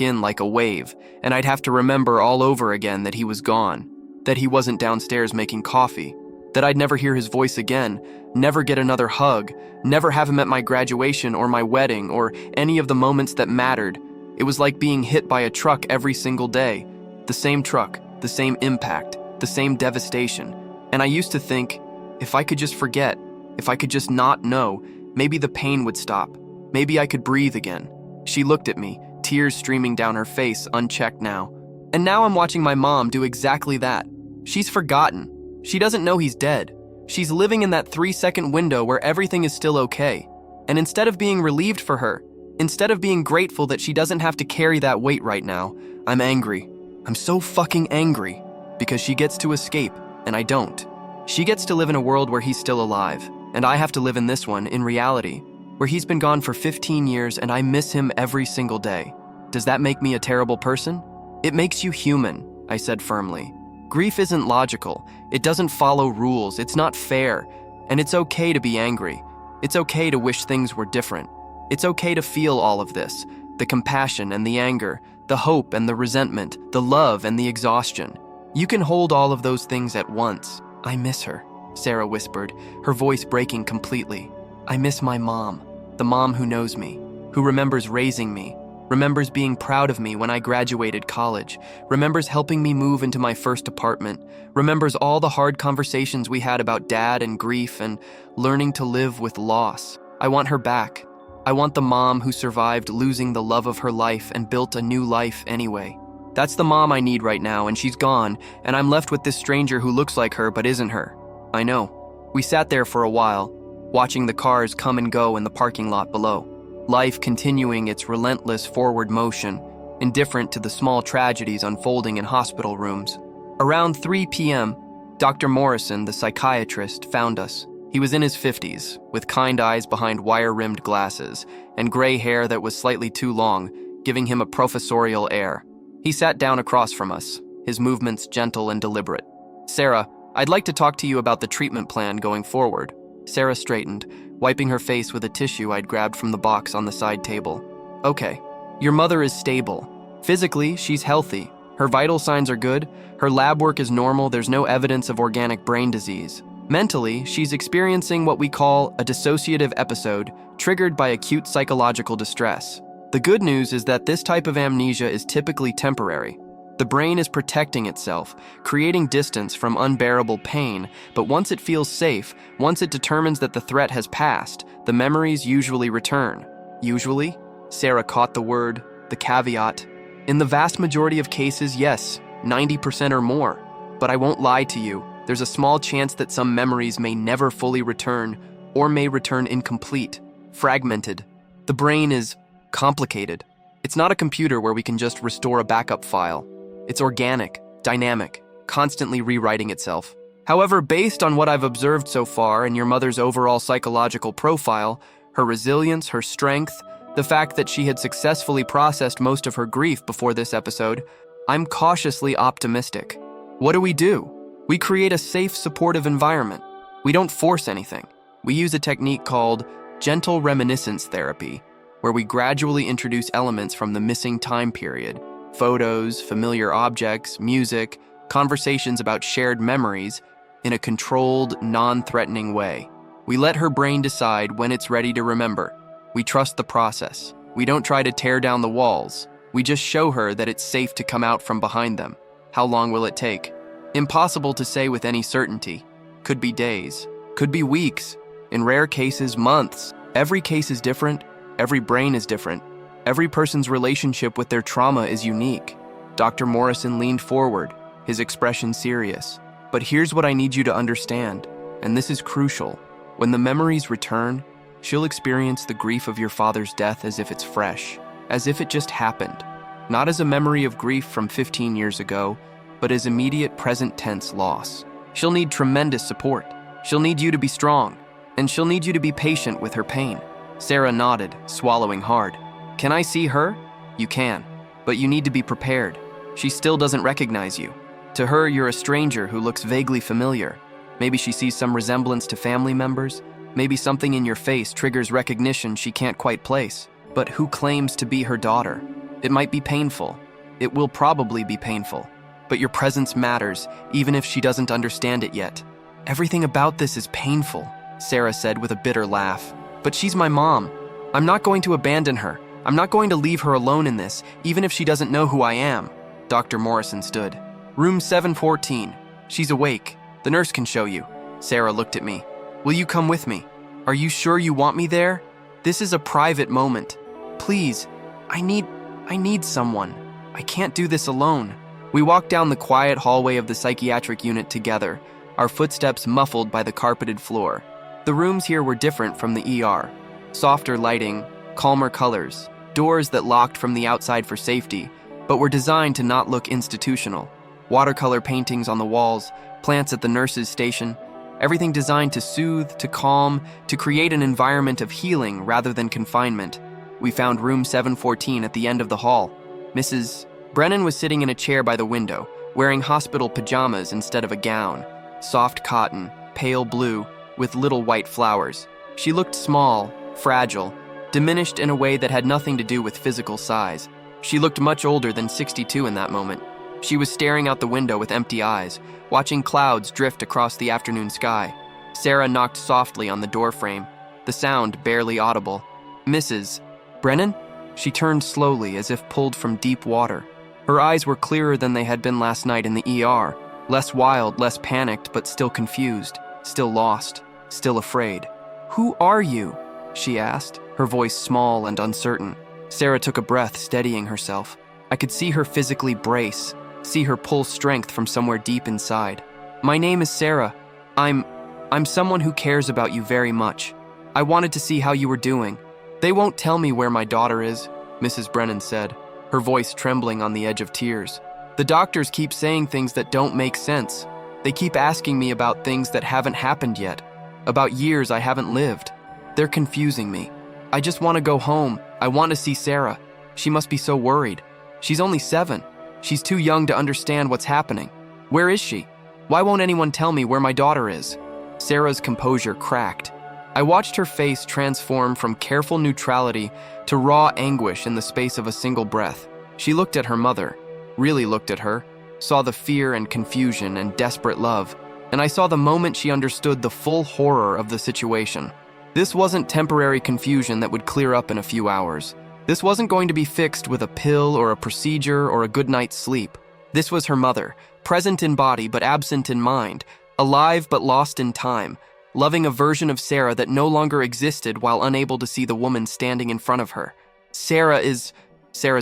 in like a wave, and I'd have to remember all over again that he was gone, that he wasn't downstairs making coffee, that I'd never hear his voice again, never get another hug, never have him at my graduation or my wedding or any of the moments that mattered. It was like being hit by a truck every single day. The same truck, the same impact, the same devastation. And I used to think, if I could just forget, if I could just not know, maybe the pain would stop. Maybe I could breathe again. She looked at me, tears streaming down her face, unchecked now. And now I'm watching my mom do exactly that. She's forgotten. She doesn't know he's dead. She's living in that 3-second window where everything is still okay. And instead of being relieved for her, instead of being grateful that she doesn't have to carry that weight right now, I'm angry. I'm so fucking angry because she gets to escape and I don't. She gets to live in a world where he's still alive, and I have to live in this one, in reality, where he's been gone for 15 years and I miss him every single day. Does that make me a terrible person? It makes you human, I said firmly. Grief isn't logical. It doesn't follow rules. It's not fair. And it's okay to be angry. It's okay to wish things were different. It's okay to feel all of this, the compassion and the anger, the hope and the resentment, the love and the exhaustion. You can hold all of those things at once. I miss her. Sarah whispered, her voice breaking completely. I miss my mom, the mom who knows me, who remembers raising me, remembers being proud of me when I graduated college, remembers helping me move into my first apartment, remembers all the hard conversations we had about dad and grief and learning to live with loss. I want her back. I want the mom who survived losing the love of her life and built a new life anyway. That's the mom I need right now, and she's gone, and I'm left with this stranger who looks like her but isn't her. I know. We sat there for a while, watching the cars come and go in the parking lot below. Life continuing its relentless forward motion, indifferent to the small tragedies unfolding in hospital rooms. Around 3 p.m., Dr. Morrison, the psychiatrist, found us. He was in his 50s, with kind eyes behind wire-rimmed glasses, and gray hair that was slightly too long, giving him a professorial air. He sat down across from us, his movements gentle and deliberate. Sarah, I'd like to talk to you about the treatment plan going forward. Sarah straightened, wiping her face with a tissue I'd grabbed from the box on the side table. Okay, your mother is stable. Physically, she's healthy. Her vital signs are good. Her lab work is normal. There's no evidence of organic brain disease. Mentally, she's experiencing what we call a dissociative episode triggered by acute psychological distress. The good news is that this type of amnesia is typically temporary. The brain is protecting itself, creating distance from unbearable pain, but once it feels safe, once it determines that the threat has passed, the memories usually return. Usually? Sarah caught the word, the caveat. In the vast majority of cases, yes, 90% or more. But I won't lie to you, there's a small chance that some memories may never fully return, or may return incomplete, fragmented. The brain is complicated. It's not a computer where we can just restore a backup file. It's organic, dynamic, constantly rewriting itself. However, based on what I've observed so far and your mother's overall psychological profile, her resilience, her strength, the fact that she had successfully processed most of her grief before this episode, I'm cautiously optimistic. What do? We create a safe, supportive environment. We don't force anything. We use a technique called gentle reminiscence therapy, where we gradually introduce elements from the missing time period, photos, familiar objects, music, conversations about shared memories, in a controlled, non-threatening way. We let her brain decide when it's ready to remember. We trust the process. We don't try to tear down the walls. We just show her that it's safe to come out from behind them. How long will it take? Impossible to say with any certainty. Could be days, could be weeks, in rare cases, months. Every case is different. Every brain is different. Every person's relationship with their trauma is unique. Dr. Morrison leaned forward, his expression serious. But here's what I need you to understand, and this is crucial. When the memories return, she'll experience the grief of your father's death as if it's fresh, as if it just happened. Not as a memory of grief from 15 years ago, but as immediate present tense loss. She'll need tremendous support. She'll need you to be strong, and she'll need you to be patient with her pain. Sarah nodded, swallowing hard. Can I see her? You can, but you need to be prepared. She still doesn't recognize you. To her, you're a stranger who looks vaguely familiar. Maybe she sees some resemblance to family members. Maybe something in your face triggers recognition she can't quite place. But who claims to be her daughter? It might be painful. It will probably be painful. But your presence matters, even if she doesn't understand it yet. Everything about this is painful, Sarah said with a bitter laugh. But she's my mom. I'm not going to abandon her. I'm not going to leave her alone in this, even if she doesn't know who I am. Dr. Morrison stood. Room 714. She's awake. The nurse can show you. Sarah looked at me. Will you come with me? Are you sure you want me there? This is a private moment. Please, I need someone. I can't do this alone. We walked down the quiet hallway of the psychiatric unit together, our footsteps muffled by the carpeted floor. The rooms here were different from the ER. Softer lighting, calmer colors, doors that locked from the outside for safety, but were designed to not look institutional. Watercolor paintings on the walls, plants at the nurse's station, everything designed to soothe, to calm, to create an environment of healing rather than confinement. We found room 714 at the end of the hall. Mrs. Brennan was sitting in a chair by the window, wearing hospital pajamas instead of a gown, soft cotton, pale blue, with little white flowers. She looked small, fragile, diminished in a way that had nothing to do with physical size. She looked much older than 62 in that moment. She was staring out the window with empty eyes, watching clouds drift across the afternoon sky. Sarah knocked softly on the doorframe, the sound barely audible. "Mrs. Brennan?" She turned slowly, as if pulled from deep water. Her eyes were clearer than they had been last night in the ER, less wild, less panicked, but still confused, still lost, still afraid. "Who are you?" she asked, her voice small and uncertain. Sarah took a breath, steadying herself. I could see her physically brace, see her pull strength from somewhere deep inside. "My name is Sarah. I'm someone who cares about you very much. I wanted to see how you were doing." "They won't tell me where my daughter is," Mrs. Brennan said, her voice trembling on the edge of tears. "The doctors keep saying things that don't make sense. They keep asking me about things that haven't happened yet, about years I haven't lived. They're confusing me. I just want to go home. I want to see Sarah. She must be so worried. She's only 7. She's too young to understand what's happening. Where is she? Why won't anyone tell me where my daughter is?" Sarah's composure cracked. I watched her face transform from careful neutrality to raw anguish in the space of a single breath. She looked at her mother, really looked at her, saw the fear and confusion and desperate love, and I saw the moment she understood the full horror of the situation. This wasn't temporary confusion that would clear up in a few hours. This wasn't going to be fixed with a pill or a procedure or a good night's sleep. This was her mother, present in body but absent in mind, alive but lost in time, loving a version of Sarah that no longer existed while unable to see the woman standing in front of her. Sarah's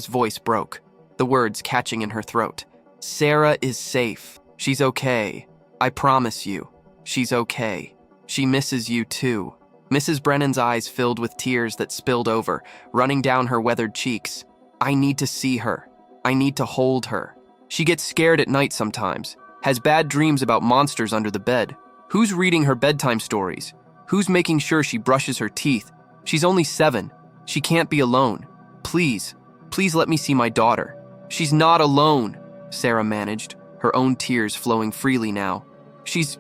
voice broke, the words catching in her throat. "Sarah is safe. She's okay. I promise you. She's okay. She misses you too." Mrs. Brennan's eyes filled with tears that spilled over, running down her weathered cheeks. "I need to see her. I need to hold her. She gets scared at night sometimes, has bad dreams about monsters under the bed. Who's reading her bedtime stories? Who's making sure she brushes her teeth? She's only 7. She can't be alone. Please let me see my daughter." "She's not alone," Sarah managed, her own tears flowing freely now. She's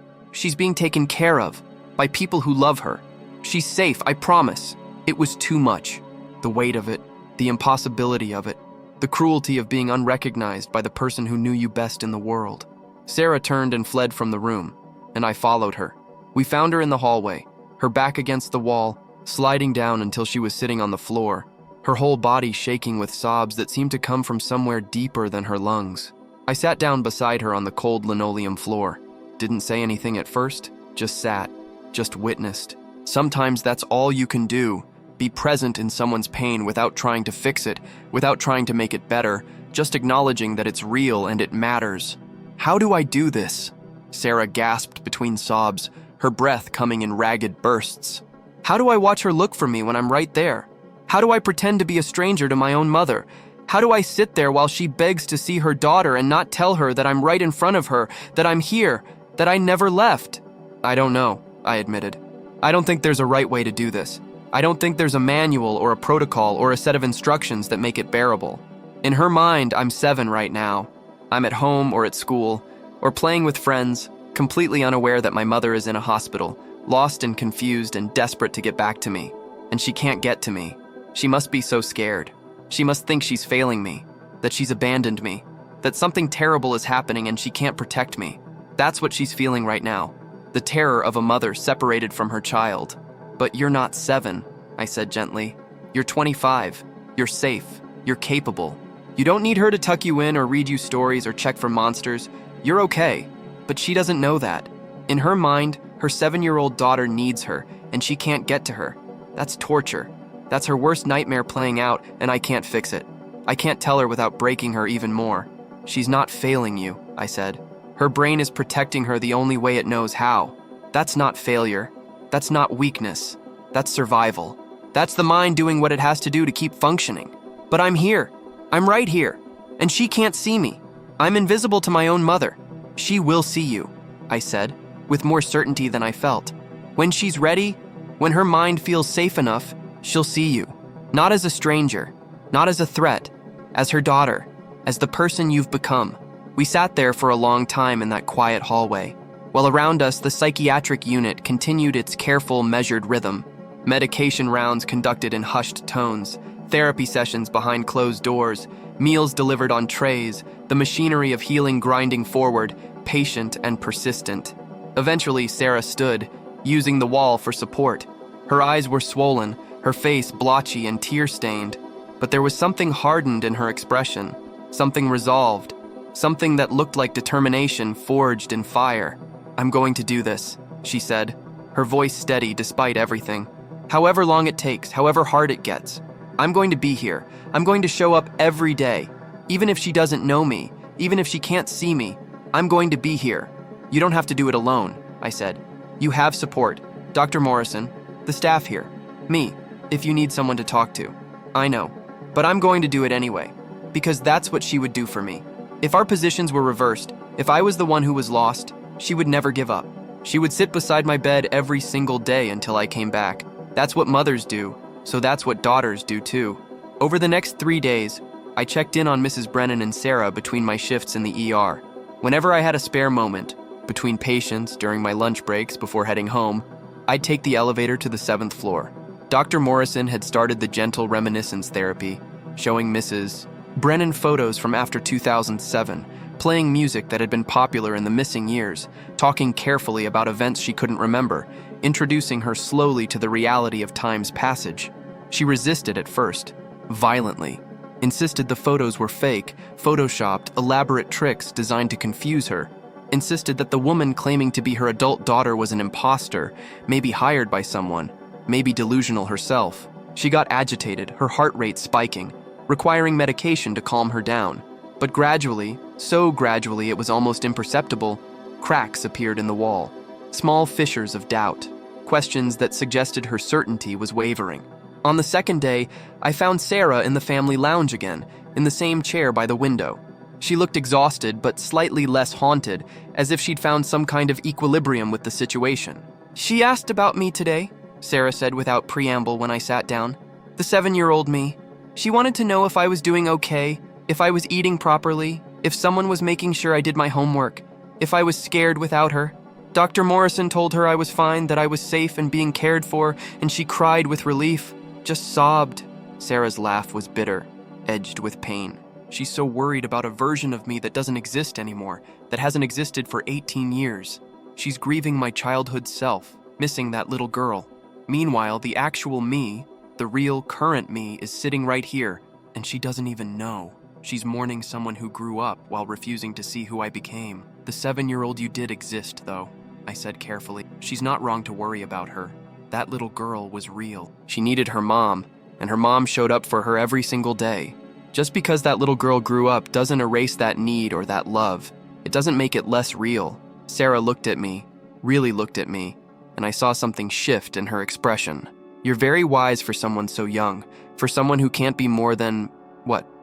being taken care of by people who love her. She's safe, I promise." It was too much. The weight of it, the impossibility of it, the cruelty of being unrecognized by the person who knew you best in the world. Sarah turned and fled from the room, and I followed her. We found her in the hallway, her back against the wall, sliding down until she was sitting on the floor, her whole body shaking with sobs that seemed to come from somewhere deeper than her lungs. I sat down beside her on the cold linoleum floor. Didn't say anything at first, just sat, just witnessed. Sometimes that's all you can do, be present in someone's pain without trying to fix it, without trying to make it better, just acknowledging that it's real and it matters. "How do I do this?" Sarah gasped between sobs, her breath coming in ragged bursts. "How do I watch her look for me when I'm right there? How do I pretend to be a stranger to my own mother? How do I sit there while she begs to see her daughter and not tell her that I'm right in front of her, that I'm here, that I never left?" "I don't know," I admitted. "I don't think there's a right way to do this. I don't think there's a manual or a protocol or a set of instructions that make it bearable. In her mind, I'm 7 right now. I'm at home or at school, or playing with friends, completely unaware that my mother is in a hospital, lost and confused and desperate to get back to me. And she can't get to me. She must be so scared. She must think she's failing me, that she's abandoned me, that something terrible is happening and she can't protect me. That's what she's feeling right now, the terror of a mother separated from her child. But you're not 7, I said gently. You're 25. You're safe. You're capable. You don't need her to tuck you in or read you stories or check for monsters. You're okay. But she doesn't know that. In her mind, her 7-year-old daughter needs her, and she can't get to her. That's torture. That's her worst nightmare playing out, and I can't fix it. I can't tell her without breaking her even more. She's not failing you, I said. Her brain is protecting her the only way it knows how. That's not failure. That's not weakness. That's survival. That's the mind doing what it has to do to keep functioning. But I'm here. I'm right here. And she can't see me. I'm invisible to my own mother. She will see you, I said, with more certainty than I felt. When she's ready, when her mind feels safe enough, she'll see you. Not as a stranger, not as a threat, as her daughter, as the person you've become. We sat there for a long time in that quiet hallway, while around us the psychiatric unit continued its careful, measured rhythm. Medication rounds conducted in hushed tones, therapy sessions behind closed doors, meals delivered on trays, the machinery of healing grinding forward, patient and persistent. Eventually, Sarah stood, using the wall for support. Her eyes were swollen, her face blotchy and tear-stained, but there was something hardened in her expression, something resolved, something that looked like determination forged in fire. "I'm going to do this," she said, her voice steady despite everything. "However long it takes, however hard it gets. I'm going to be here. I'm going to show up every day. Even if she doesn't know me, even if she can't see me, I'm going to be here." "You don't have to do it alone," I said. "You have support. Dr. Morrison, the staff here, me, if you need someone to talk to. I know, but I'm going to do it anyway, because that's what she would do for me. If our positions were reversed, if I was the one who was lost, she would never give up. She would sit beside my bed every single day until I came back. That's what mothers do, so that's what daughters do too." Over the next 3 days, I checked in on Mrs. Brennan and Sarah between my shifts in the ER. Whenever I had a spare moment, between patients, during my lunch breaks, before heading home, I'd take the elevator to the 7th floor. Dr. Morrison had started the gentle reminiscence therapy, showing Mrs. Brennan photos from after 2007, playing music that had been popular in the missing years, talking carefully about events she couldn't remember, introducing her slowly to the reality of time's passage. She resisted at first, violently, insisted the photos were fake, photoshopped, elaborate tricks designed to confuse her, insisted that the woman claiming to be her adult daughter was an imposter, maybe hired by someone, maybe delusional herself. She got agitated, her heart rate spiking, requiring medication to calm her down. But gradually, so gradually it was almost imperceptible, cracks appeared in the wall, small fissures of doubt, questions that suggested her certainty was wavering. On the second day, I found Sarah in the family lounge again, in the same chair by the window. She looked exhausted but slightly less haunted, as if she'd found some kind of equilibrium with the situation. "She asked about me today," Sarah said without preamble when I sat down. "The 7-year-old me. She wanted to know if I was doing okay, if I was eating properly, if someone was making sure I did my homework, if I was scared without her. Dr. Morrison told her I was fine, that I was safe and being cared for, and she cried with relief, just sobbed." Sarah's laugh was bitter, edged with pain. "She's so worried about a version of me that doesn't exist anymore, that hasn't existed for 18 years. She's grieving my childhood self, missing that little girl. Meanwhile, the actual me, the real current me, is sitting right here, and she doesn't even know. She's mourning someone who grew up while refusing to see who I became. The 7-year-old you did exist, though," I said carefully. "She's not wrong to worry about her. That little girl was real. She needed her mom, and her mom showed up for her every single day. Just because that little girl grew up doesn't erase that need or that love. It doesn't make it less real." Sarah looked at me, really looked at me, and I saw something shift in her expression. "You're very wise for someone so young, for someone who can't be more than,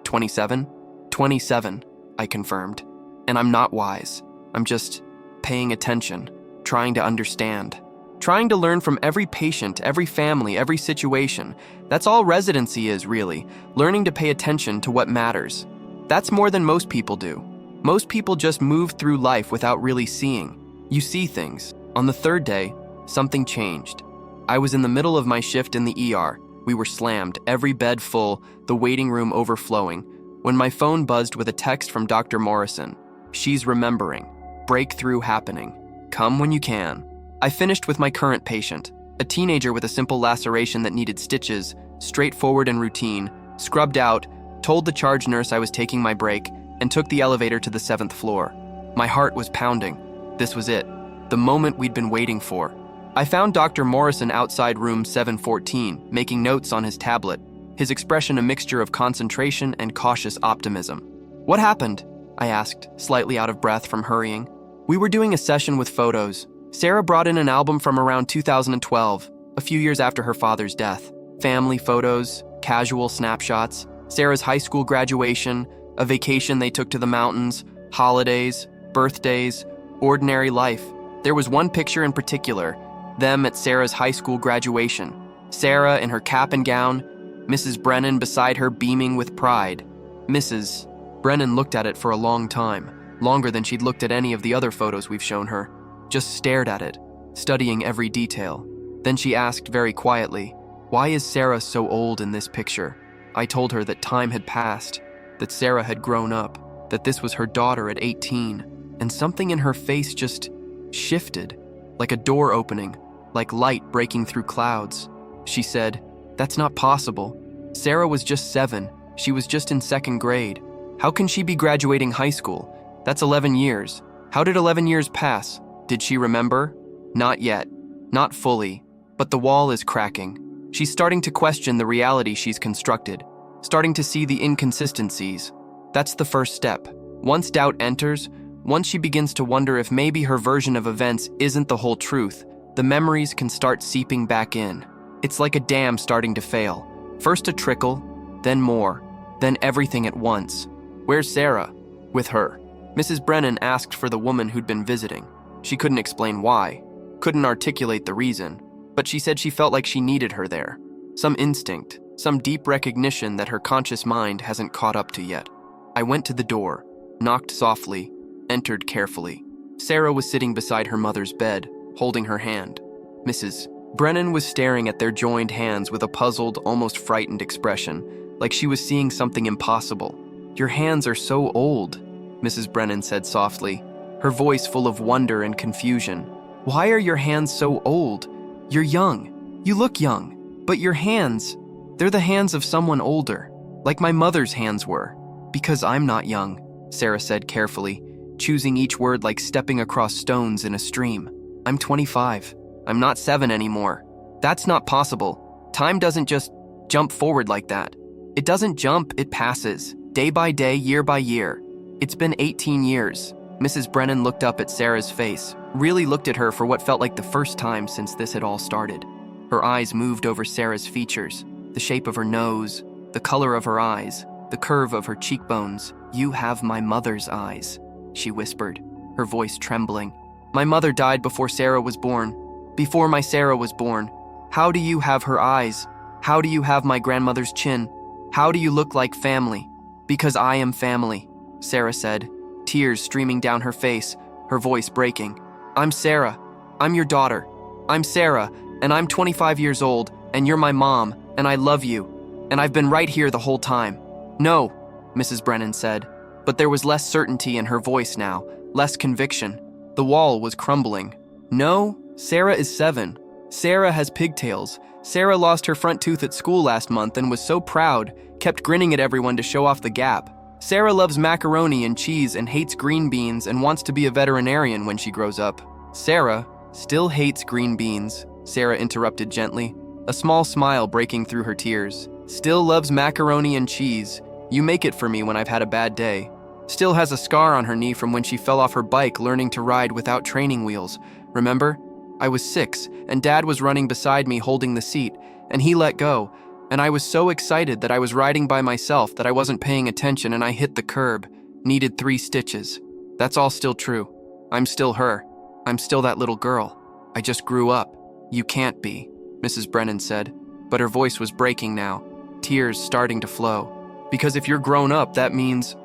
27? 27, I confirmed. "And I'm not wise. I'm just paying attention, trying to understand. Trying to learn from every patient, every family, every situation. That's all residency is, really, learning to pay attention to what matters. That's more than most people do. Most people just move through life without really seeing. You see things." On the 3rd day, something changed. I was in the middle of my shift in the ER. We were slammed, every bed full, the waiting room overflowing, when my phone buzzed with a text from Dr. Morrison. "She's remembering. Breakthrough happening. Come when you can." I finished with my current patient, a teenager with a simple laceration that needed stitches, straightforward and routine, scrubbed out, told the charge nurse I was taking my break, and took the elevator to the 7th floor. My heart was pounding. This was it, the moment we'd been waiting for. I found Dr. Morrison outside room 714, making notes on his tablet, his expression a mixture of concentration and cautious optimism. "What happened?" I asked, slightly out of breath from hurrying. "We were doing a session with photos. Sarah brought in an album from around 2012, a few years after her father's death. Family photos, casual snapshots, Sarah's high school graduation, a vacation they took to the mountains, holidays, birthdays, ordinary life. There was one picture in particular, them at Sarah's high school graduation. Sarah in her cap and gown, Mrs. Brennan beside her beaming with pride. Mrs. Brennan looked at it for a long time, longer than she'd looked at any of the other photos we've shown her. Just stared at it, studying every detail. Then she asked very quietly, "Why is Sarah so old in this picture?" I told her that time had passed, that Sarah had grown up, that this was her daughter at 18, and something in her face just shifted, like a door opening, like light breaking through clouds. She said, "That's not possible. Sarah was just 7. She was just in 2nd grade. How can she be graduating high school? That's 11 years. How did 11 years pass? Did she remember? Not yet. Not fully. But the wall is cracking. She's starting to question the reality she's constructed, starting to see the inconsistencies. That's the first step. Once doubt enters, once she begins to wonder if maybe her version of events isn't the whole truth, the memories can start seeping back in. It's like a dam starting to fail. First a trickle, then more, then everything at once. Where's Sarah? With her. Mrs. Brennan asked for the woman who'd been visiting. She couldn't explain why, couldn't articulate the reason, but she said she felt like she needed her there. Some instinct, some deep recognition that her conscious mind hasn't caught up to yet. I went to the door, knocked softly, entered carefully. Sarah was sitting beside her mother's bed, holding her hand. Mrs. Brennan was staring at their joined hands with a puzzled, almost frightened expression, like she was seeing something impossible. "Your hands are so old," Mrs. Brennan said softly, her voice full of wonder and confusion. "Why are your hands so old? You're young. You look young. But your hands, they're the hands of someone older, like my mother's hands were." "Because I'm not young," Sarah said carefully, choosing each word like stepping across stones in a stream. "I'm 25. I'm not 7 anymore. That's not possible. Time doesn't just jump forward like that. It doesn't jump, it passes, day by day, year by year. It's been 18 years. Mrs. Brennan looked up at Sarah's face, really looked at her for what felt like the first time since this had all started. Her eyes moved over Sarah's features, the shape of her nose, the color of her eyes, the curve of her cheekbones. "You have my mother's eyes," she whispered, her voice trembling. "My mother died before Sarah was born. Before my Sarah was born. How do you have her eyes? How do you have my grandmother's chin? How do you look like family?" "Because I am family," Sarah said, tears streaming down her face, her voice breaking. "I'm Sarah. I'm your daughter. I'm Sarah, and I'm 25 years old, and you're my mom, and I love you, and I've been right here the whole time." "No," Mrs. Brennan said, but there was less certainty in her voice now, less conviction. The wall was crumbling. "No, Sarah is 7. Sarah has pigtails. Sarah lost her front tooth at school last month and was so proud, kept grinning at everyone to show off the gap. Sarah loves macaroni and cheese and hates green beans and wants to be a veterinarian when she grows up." "Sarah still hates green beans," Sarah interrupted gently, a small smile breaking through her tears. "Still loves macaroni and cheese. You make it for me when I've had a bad day. Still has a scar on her knee from when she fell off her bike learning to ride without training wheels. Remember? I was 6, and Dad was running beside me holding the seat, and he let go, and I was so excited that I was riding by myself that I wasn't paying attention and I hit the curb, needed 3 stitches. That's all still true. I'm still her. I'm still that little girl. I just grew up." "You can't be," Mrs. Brennan said, but her voice was breaking now, tears starting to flow. "Because if you're grown up, that means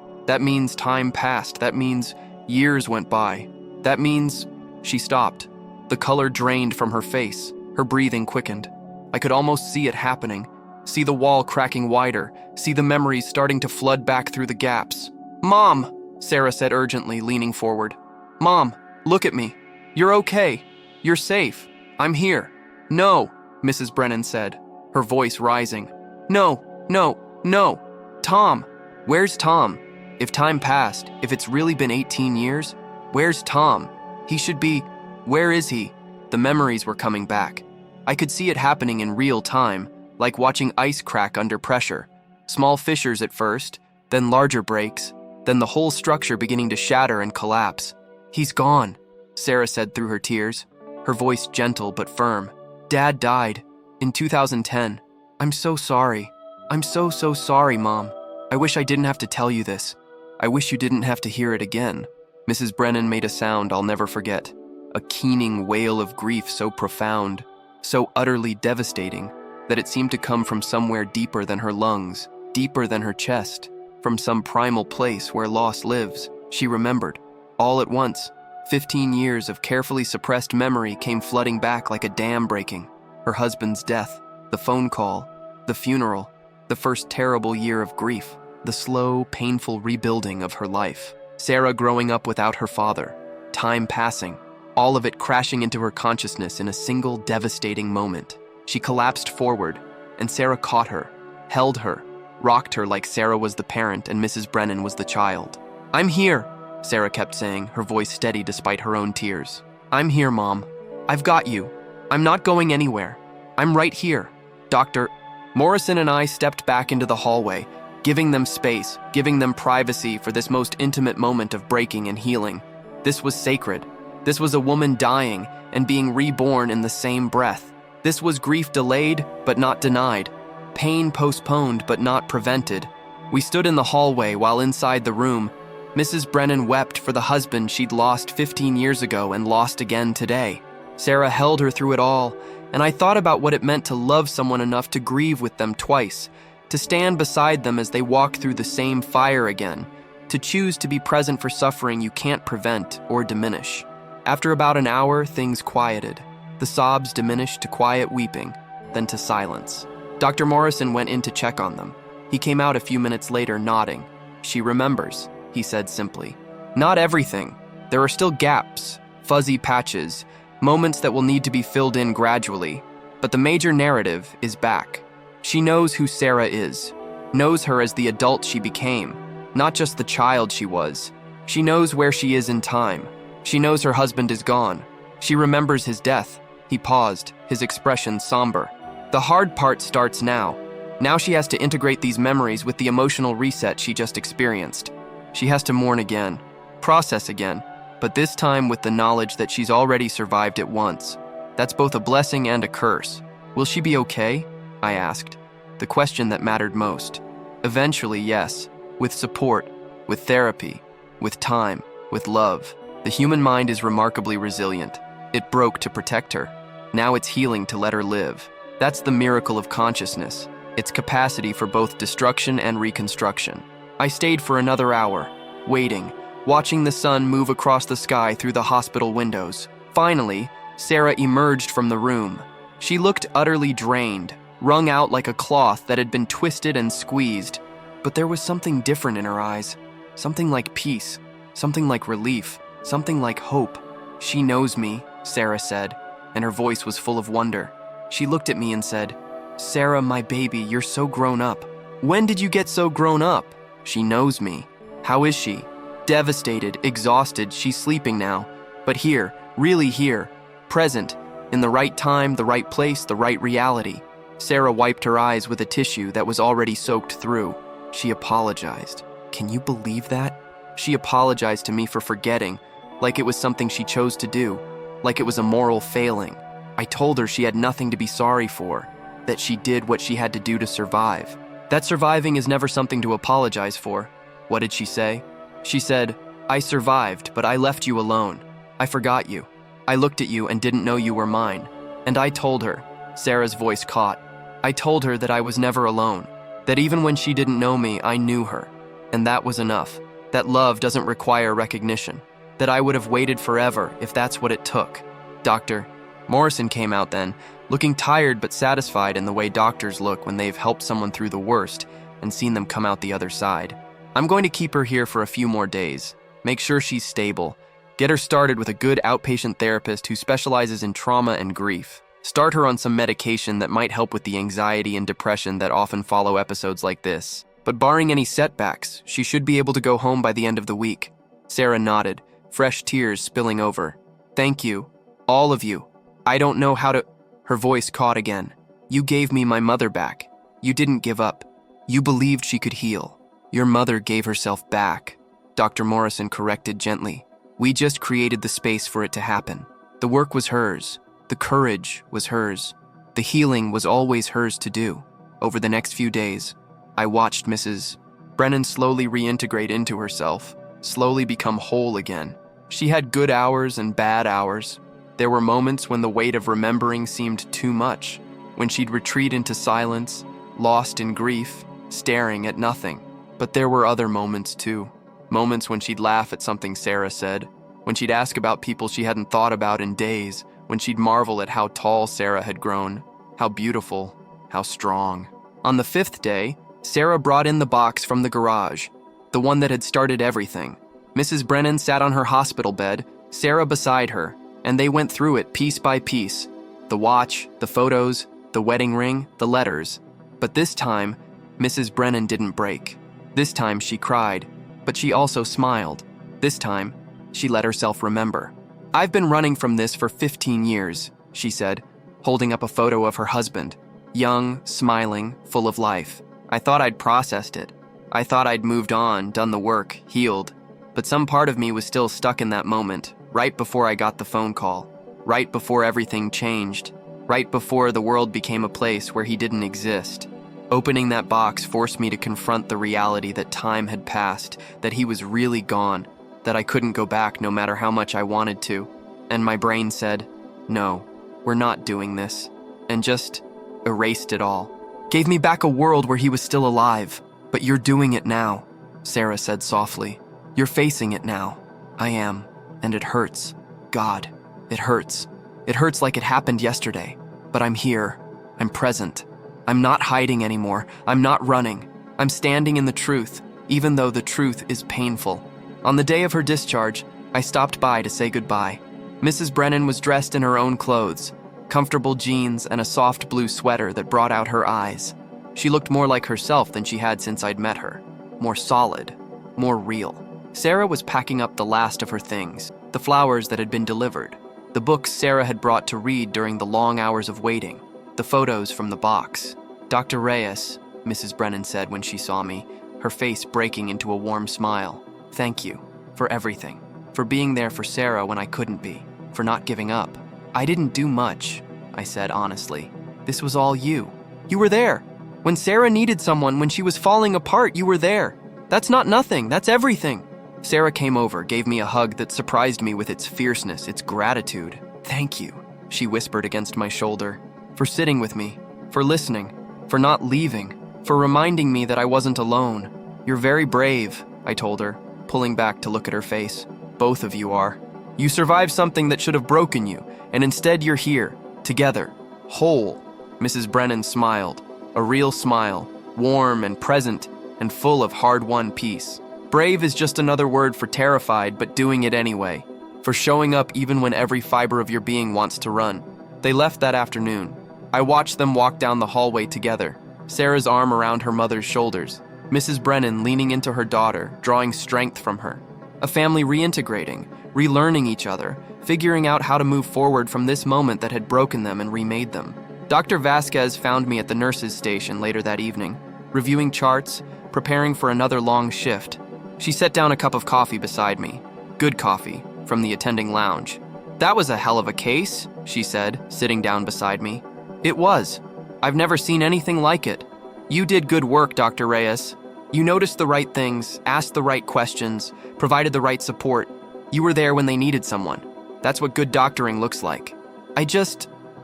time passed. That means years went by. That means..." She stopped. The color drained from her face. Her breathing quickened. I could almost see it happening. See the wall cracking wider. See the memories starting to flood back through the gaps. "Mom," Sarah said urgently, leaning forward. "Mom, look at me. You're okay. You're safe. I'm here." "No," Mrs. Brennan said, her voice rising. "No, no, no. Tom. Where's Tom? If time passed, if it's really been 18 years, where's Tom? He should be... Where is he?" The memories were coming back. I could see it happening in real time, like watching ice crack under pressure. Small fissures at first, then larger breaks, then the whole structure beginning to shatter and collapse. "He's gone," Sarah said through her tears, her voice gentle but firm. "Dad died in 2010. I'm so sorry. I'm so sorry, Mom. I wish I didn't have to tell you this. I wish you didn't have to hear it again." Mrs. Brennan made a sound I'll never forget. A keening wail of grief so profound, so utterly devastating, that it seemed to come from somewhere deeper than her lungs, deeper than her chest, from some primal place where loss lives. She remembered. All at once, 15 years of carefully suppressed memory came flooding back like a dam breaking. Her husband's death, the phone call, the funeral, the first terrible year of grief, the slow, painful rebuilding of her life. Sarah growing up without her father, time passing, all of it crashing into her consciousness in a single devastating moment. She collapsed forward, and Sarah caught her, held her, rocked her like Sarah was the parent and Mrs. Brennan was the child. "I'm here," Sarah kept saying, her voice steady despite her own tears. "I'm here, Mom. I've got you. I'm not going anywhere. I'm right here." Dr. Morrison and I stepped back into the hallway, giving them space, giving them privacy for this most intimate moment of breaking and healing. This was sacred. This was a woman dying and being reborn in the same breath. This was grief delayed but not denied, pain postponed but not prevented. We stood in the hallway while inside the room, Mrs. Brennan wept for the husband she'd lost 15 years ago and lost again today. Sarah held her through it all, and I thought about what it meant to love someone enough to grieve with them twice, to stand beside them as they walk through the same fire again, to choose to be present for suffering you can't prevent or diminish. After about an hour, things quieted. The sobs diminished to quiet weeping, then to silence. Dr. Morrison went in to check on them. He came out a few minutes later nodding. "She remembers," he said simply. "Not everything. There are still gaps, fuzzy patches, moments that will need to be filled in gradually, but the major narrative is back. She knows who Sarah is, knows her as the adult she became, not just the child she was. She knows where she is in time. She knows her husband is gone. She remembers his death." He paused, his expression somber. "The hard part starts now. Now she has to integrate these memories with the emotional reset she just experienced. She has to mourn again, process again, but this time with the knowledge that she's already survived it once. That's both a blessing and a curse. Will she be okay?" I asked, the question that mattered most. "Eventually, yes, with support, with therapy, with time, with love. The human mind is remarkably resilient. It broke to protect her. Now it's healing to let her live. That's the miracle of consciousness, its capacity for both destruction and reconstruction." I stayed for another hour, waiting, watching the sun move across the sky through the hospital windows. Finally, Sarah emerged from the room. She looked utterly drained, wrung out like a cloth that had been twisted and squeezed. But there was something different in her eyes, something like peace, something like relief, something like hope. "She knows me," Sarah said, and her voice was full of wonder. She looked at me and said, "Sarah, my baby, you're so grown up. When did you get so grown up?" "She knows me." "How is she?" "Devastated, exhausted, she's sleeping now. But here, really here, present, in the right time, the right place, the right reality." Sarah wiped her eyes with a tissue that was already soaked through. She apologized. Can you believe that? She apologized to me for forgetting, like it was something she chose to do, like it was a moral failing. I told her she had nothing to be sorry for, that she did what she had to do to survive. That surviving is never something to apologize for. What did she say? She said, "I survived, but I left you alone. I forgot you. I looked at you and didn't know you were mine." And I told her, Sarah's voice caught. I told her that I was never alone, that even when she didn't know me, I knew her. And that was enough. That love doesn't require recognition. That I would have waited forever if that's what it took. Dr. Morrison came out then, looking tired but satisfied in the way doctors look when they've helped someone through the worst and seen them come out the other side. "I'm going to keep her here for a few more days. Make sure she's stable. Get her started with a good outpatient therapist who specializes in trauma and grief. Start her on some medication that might help with the anxiety and depression that often follow episodes like this. But barring any setbacks, she should be able to go home by the end of the week." Sarah nodded, fresh tears spilling over. "Thank you, all of you. I don't know how to..." Her voice caught again. "You gave me my mother back. You didn't give up. You believed she could heal. Your mother gave herself back." Dr. Morrison corrected gently. "We just created the space for it to happen. The work was hers. The courage was hers. The healing was always hers to do." Over the next few days, I watched Mrs. Brennan slowly reintegrate into herself, slowly become whole again. She had good hours and bad hours. There were moments when the weight of remembering seemed too much, when she'd retreat into silence, lost in grief, staring at nothing. But there were other moments too. Moments when she'd laugh at something Sarah said, when she'd ask about people she hadn't thought about in days, when she'd marvel at how tall Sarah had grown, how beautiful, how strong. On the 5th day, Sarah brought in the box from the garage, the one that had started everything. Mrs. Brennan sat on her hospital bed, Sarah beside her, and they went through it piece by piece. The watch, the photos, the wedding ring, the letters. But this time, Mrs. Brennan didn't break. This time she cried, but she also smiled. This time, she let herself remember. "I've been running from this for 15 years, she said, holding up a photo of her husband. Young, smiling, full of life. I thought I'd processed it. I thought I'd moved on, done the work, healed. But some part of me was still stuck in that moment, right before I got the phone call, right before everything changed, right before the world became a place where he didn't exist. Opening that box forced me to confront the reality that time had passed, that he was really gone, that I couldn't go back no matter how much I wanted to. And my brain said, no, we're not doing this, and just erased it all. Gave me back a world where he was still alive. But you're doing it now, Sarah said softly. You're facing it now. I am, and it hurts. God, it hurts. It hurts like it happened yesterday. But I'm here. I'm present. I'm not hiding anymore. I'm not running. I'm standing in the truth, even though the truth is painful. On the day of her discharge, I stopped by to say goodbye. Mrs. Brennan was dressed in her own clothes, comfortable jeans and a soft blue sweater that brought out her eyes. She looked more like herself than she had since I'd met her. More solid, more real. Sarah was packing up the last of her things, the flowers that had been delivered, the books Sarah had brought to read during the long hours of waiting, the photos from the box. Dr. Reyes, Mrs. Brennan said when she saw me, her face breaking into a warm smile. Thank you for everything, for being there for Sarah when I couldn't be, for not giving up. I didn't do much, I said honestly. This was all you. You were there. When Sarah needed someone, when she was falling apart, you were there. That's not nothing, that's everything. Sarah came over, gave me a hug that surprised me with its fierceness, its gratitude. Thank you, she whispered against my shoulder, for sitting with me, for listening, for not leaving, for reminding me that I wasn't alone. You're very brave, I told her, pulling back to look at her face. Both of you are. You survived something that should have broken you, and instead you're here, together, whole. Mrs. Brennan smiled. A real smile, warm and present and full of hard-won peace. Brave is just another word for terrified, but doing it anyway, for showing up even when every fiber of your being wants to run. They left that afternoon. I watched them walk down the hallway together, Sarah's arm around her mother's shoulders, Mrs. Brennan leaning into her daughter, drawing strength from her. A family reintegrating, relearning each other, figuring out how to move forward from this moment that had broken them and remade them. Dr. Vasquez found me at the nurses' station later that evening, reviewing charts, preparing for another long shift. She set down a cup of coffee beside me. Good coffee, from the attending lounge. That was a hell of a case, she said, sitting down beside me. It was. I've never seen anything like it. You did good work, Dr. Reyes. You noticed the right things, asked the right questions, provided the right support. You were there when they needed someone. That's what good doctoring looks like.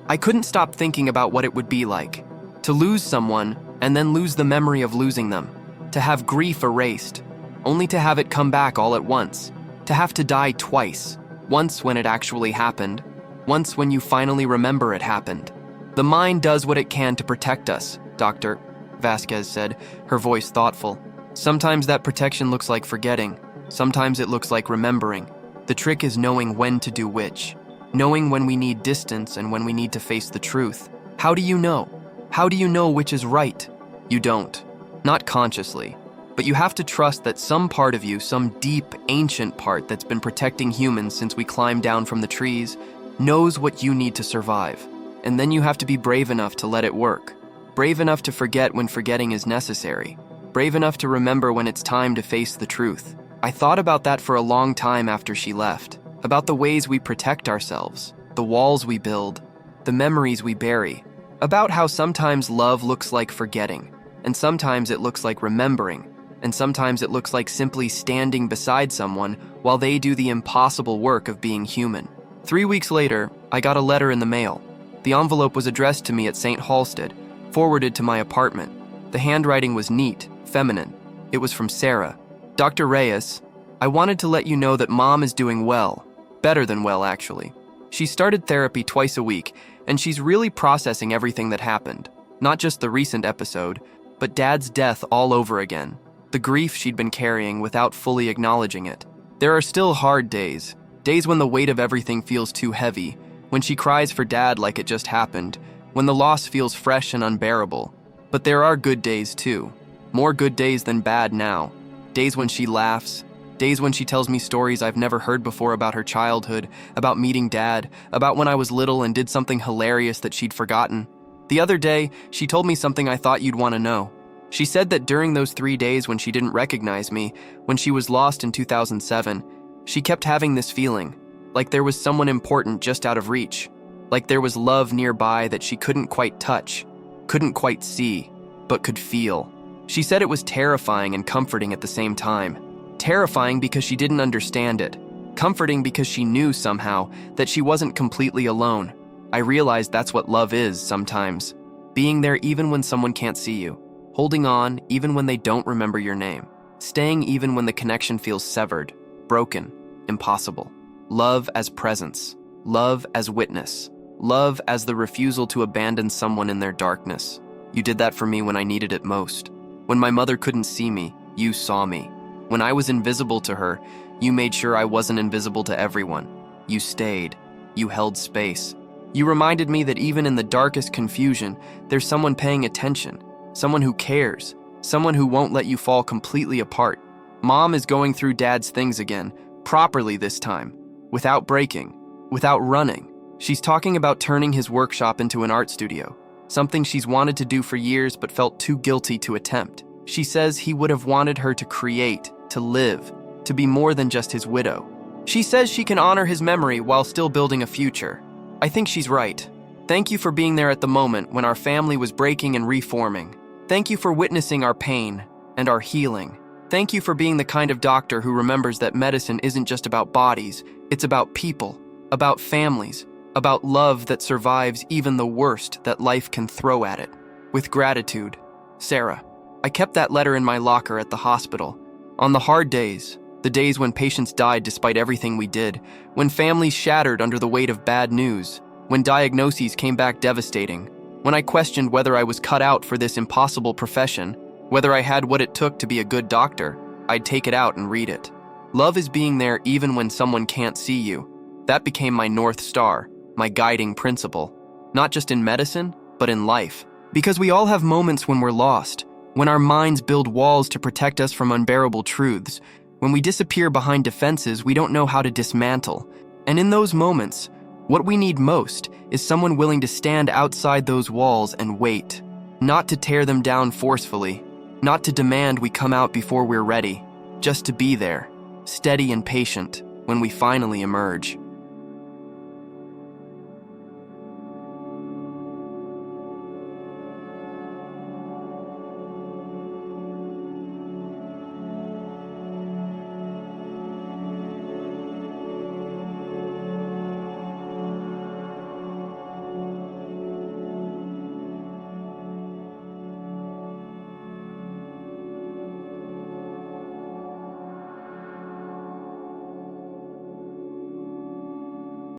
I couldn't stop thinking about what it would be like. To lose someone and then lose the memory of losing them. To have grief erased, only to have it come back all at once. To have to die twice. Once when it actually happened. Once when you finally remember it happened. The mind does what it can to protect us, Dr. Vasquez said, her voice thoughtful. Sometimes that protection looks like forgetting. Sometimes it looks like remembering. The trick is knowing when to do which. Knowing when we need distance and when we need to face the truth. How do you know? How do you know which is right? You don't. Not consciously. But you have to trust that some part of you, some deep, ancient part that's been protecting humans since we climbed down from the trees, knows what you need to survive. And then you have to be brave enough to let it work. Brave enough to forget when forgetting is necessary. Brave enough to remember when it's time to face the truth. I thought about that for a long time after she left. About the ways we protect ourselves, the walls we build, the memories we bury. About how sometimes love looks like forgetting, and sometimes it looks like remembering, and sometimes it looks like simply standing beside someone while they do the impossible work of being human. 3 weeks later, I got a letter in the mail. The envelope was addressed to me at St. Halsted, forwarded to my apartment. The handwriting was neat, feminine. It was from Sarah. Dr. Reyes, I wanted to let you know that Mom is doing well. Better than well, actually. She started therapy twice a week, and she's really processing everything that happened. Not just the recent episode, but Dad's death all over again. The grief she'd been carrying without fully acknowledging it. There are still hard days, Days when the weight of everything feels too heavy, when she cries for Dad like it just happened, when the loss feels fresh and unbearable. But there are good days too. More good days than bad now. Days when she laughs. Days when she tells me stories I've never heard before about her childhood, about meeting Dad, about when I was little and did something hilarious that she'd forgotten. The other day, she told me something I thought you'd want to know. She said that during those 3 days when she didn't recognize me, when she was lost in 2007, she kept having this feeling, like there was someone important just out of reach, like there was love nearby that she couldn't quite touch, couldn't quite see, but could feel. She said it was terrifying and comforting at the same time. Terrifying because she didn't understand it. Comforting because she knew somehow that she wasn't completely alone. I realized that's what love is sometimes. Being there even when someone can't see you. Holding on even when they don't remember your name. Staying even when the connection feels severed, broken, impossible. Love as presence. Love as witness. Love as the refusal to abandon someone in their darkness. You did that for me when I needed it most. When my mother couldn't see me, you saw me. When I was invisible to her, you made sure I wasn't invisible to everyone. You stayed. You held space. You reminded me that even in the darkest confusion, there's someone paying attention, someone who cares, someone who won't let you fall completely apart. Mom is going through Dad's things again, properly this time, without breaking, without running. She's talking about turning his workshop into an art studio, something she's wanted to do for years but felt too guilty to attempt. She says he would have wanted her to create, to live, to be more than just his widow. She says she can honor his memory while still building a future. I think she's right. Thank you for being there at the moment when our family was breaking and reforming. Thank you for witnessing our pain and our healing. Thank you for being the kind of doctor who remembers that medicine isn't just about bodies, it's about people, about families, about love that survives even the worst that life can throw at it. With gratitude, Sarah. I kept that letter in my locker at the hospital. On the hard days, the days when patients died despite everything we did, when families shattered under the weight of bad news, when diagnoses came back devastating, when I questioned whether I was cut out for this impossible profession, whether I had what it took to be a good doctor, I'd take it out and read it. Love is being there even when someone can't see you. That became my North Star, my guiding principle, not just in medicine, but in life. Because we all have moments when we're lost, when our minds build walls to protect us from unbearable truths, when we disappear behind defenses we don't know how to dismantle. And in those moments, what we need most is someone willing to stand outside those walls and wait, not to tear them down forcefully, not to demand we come out before we're ready, just to be there, steady and patient, when we finally emerge.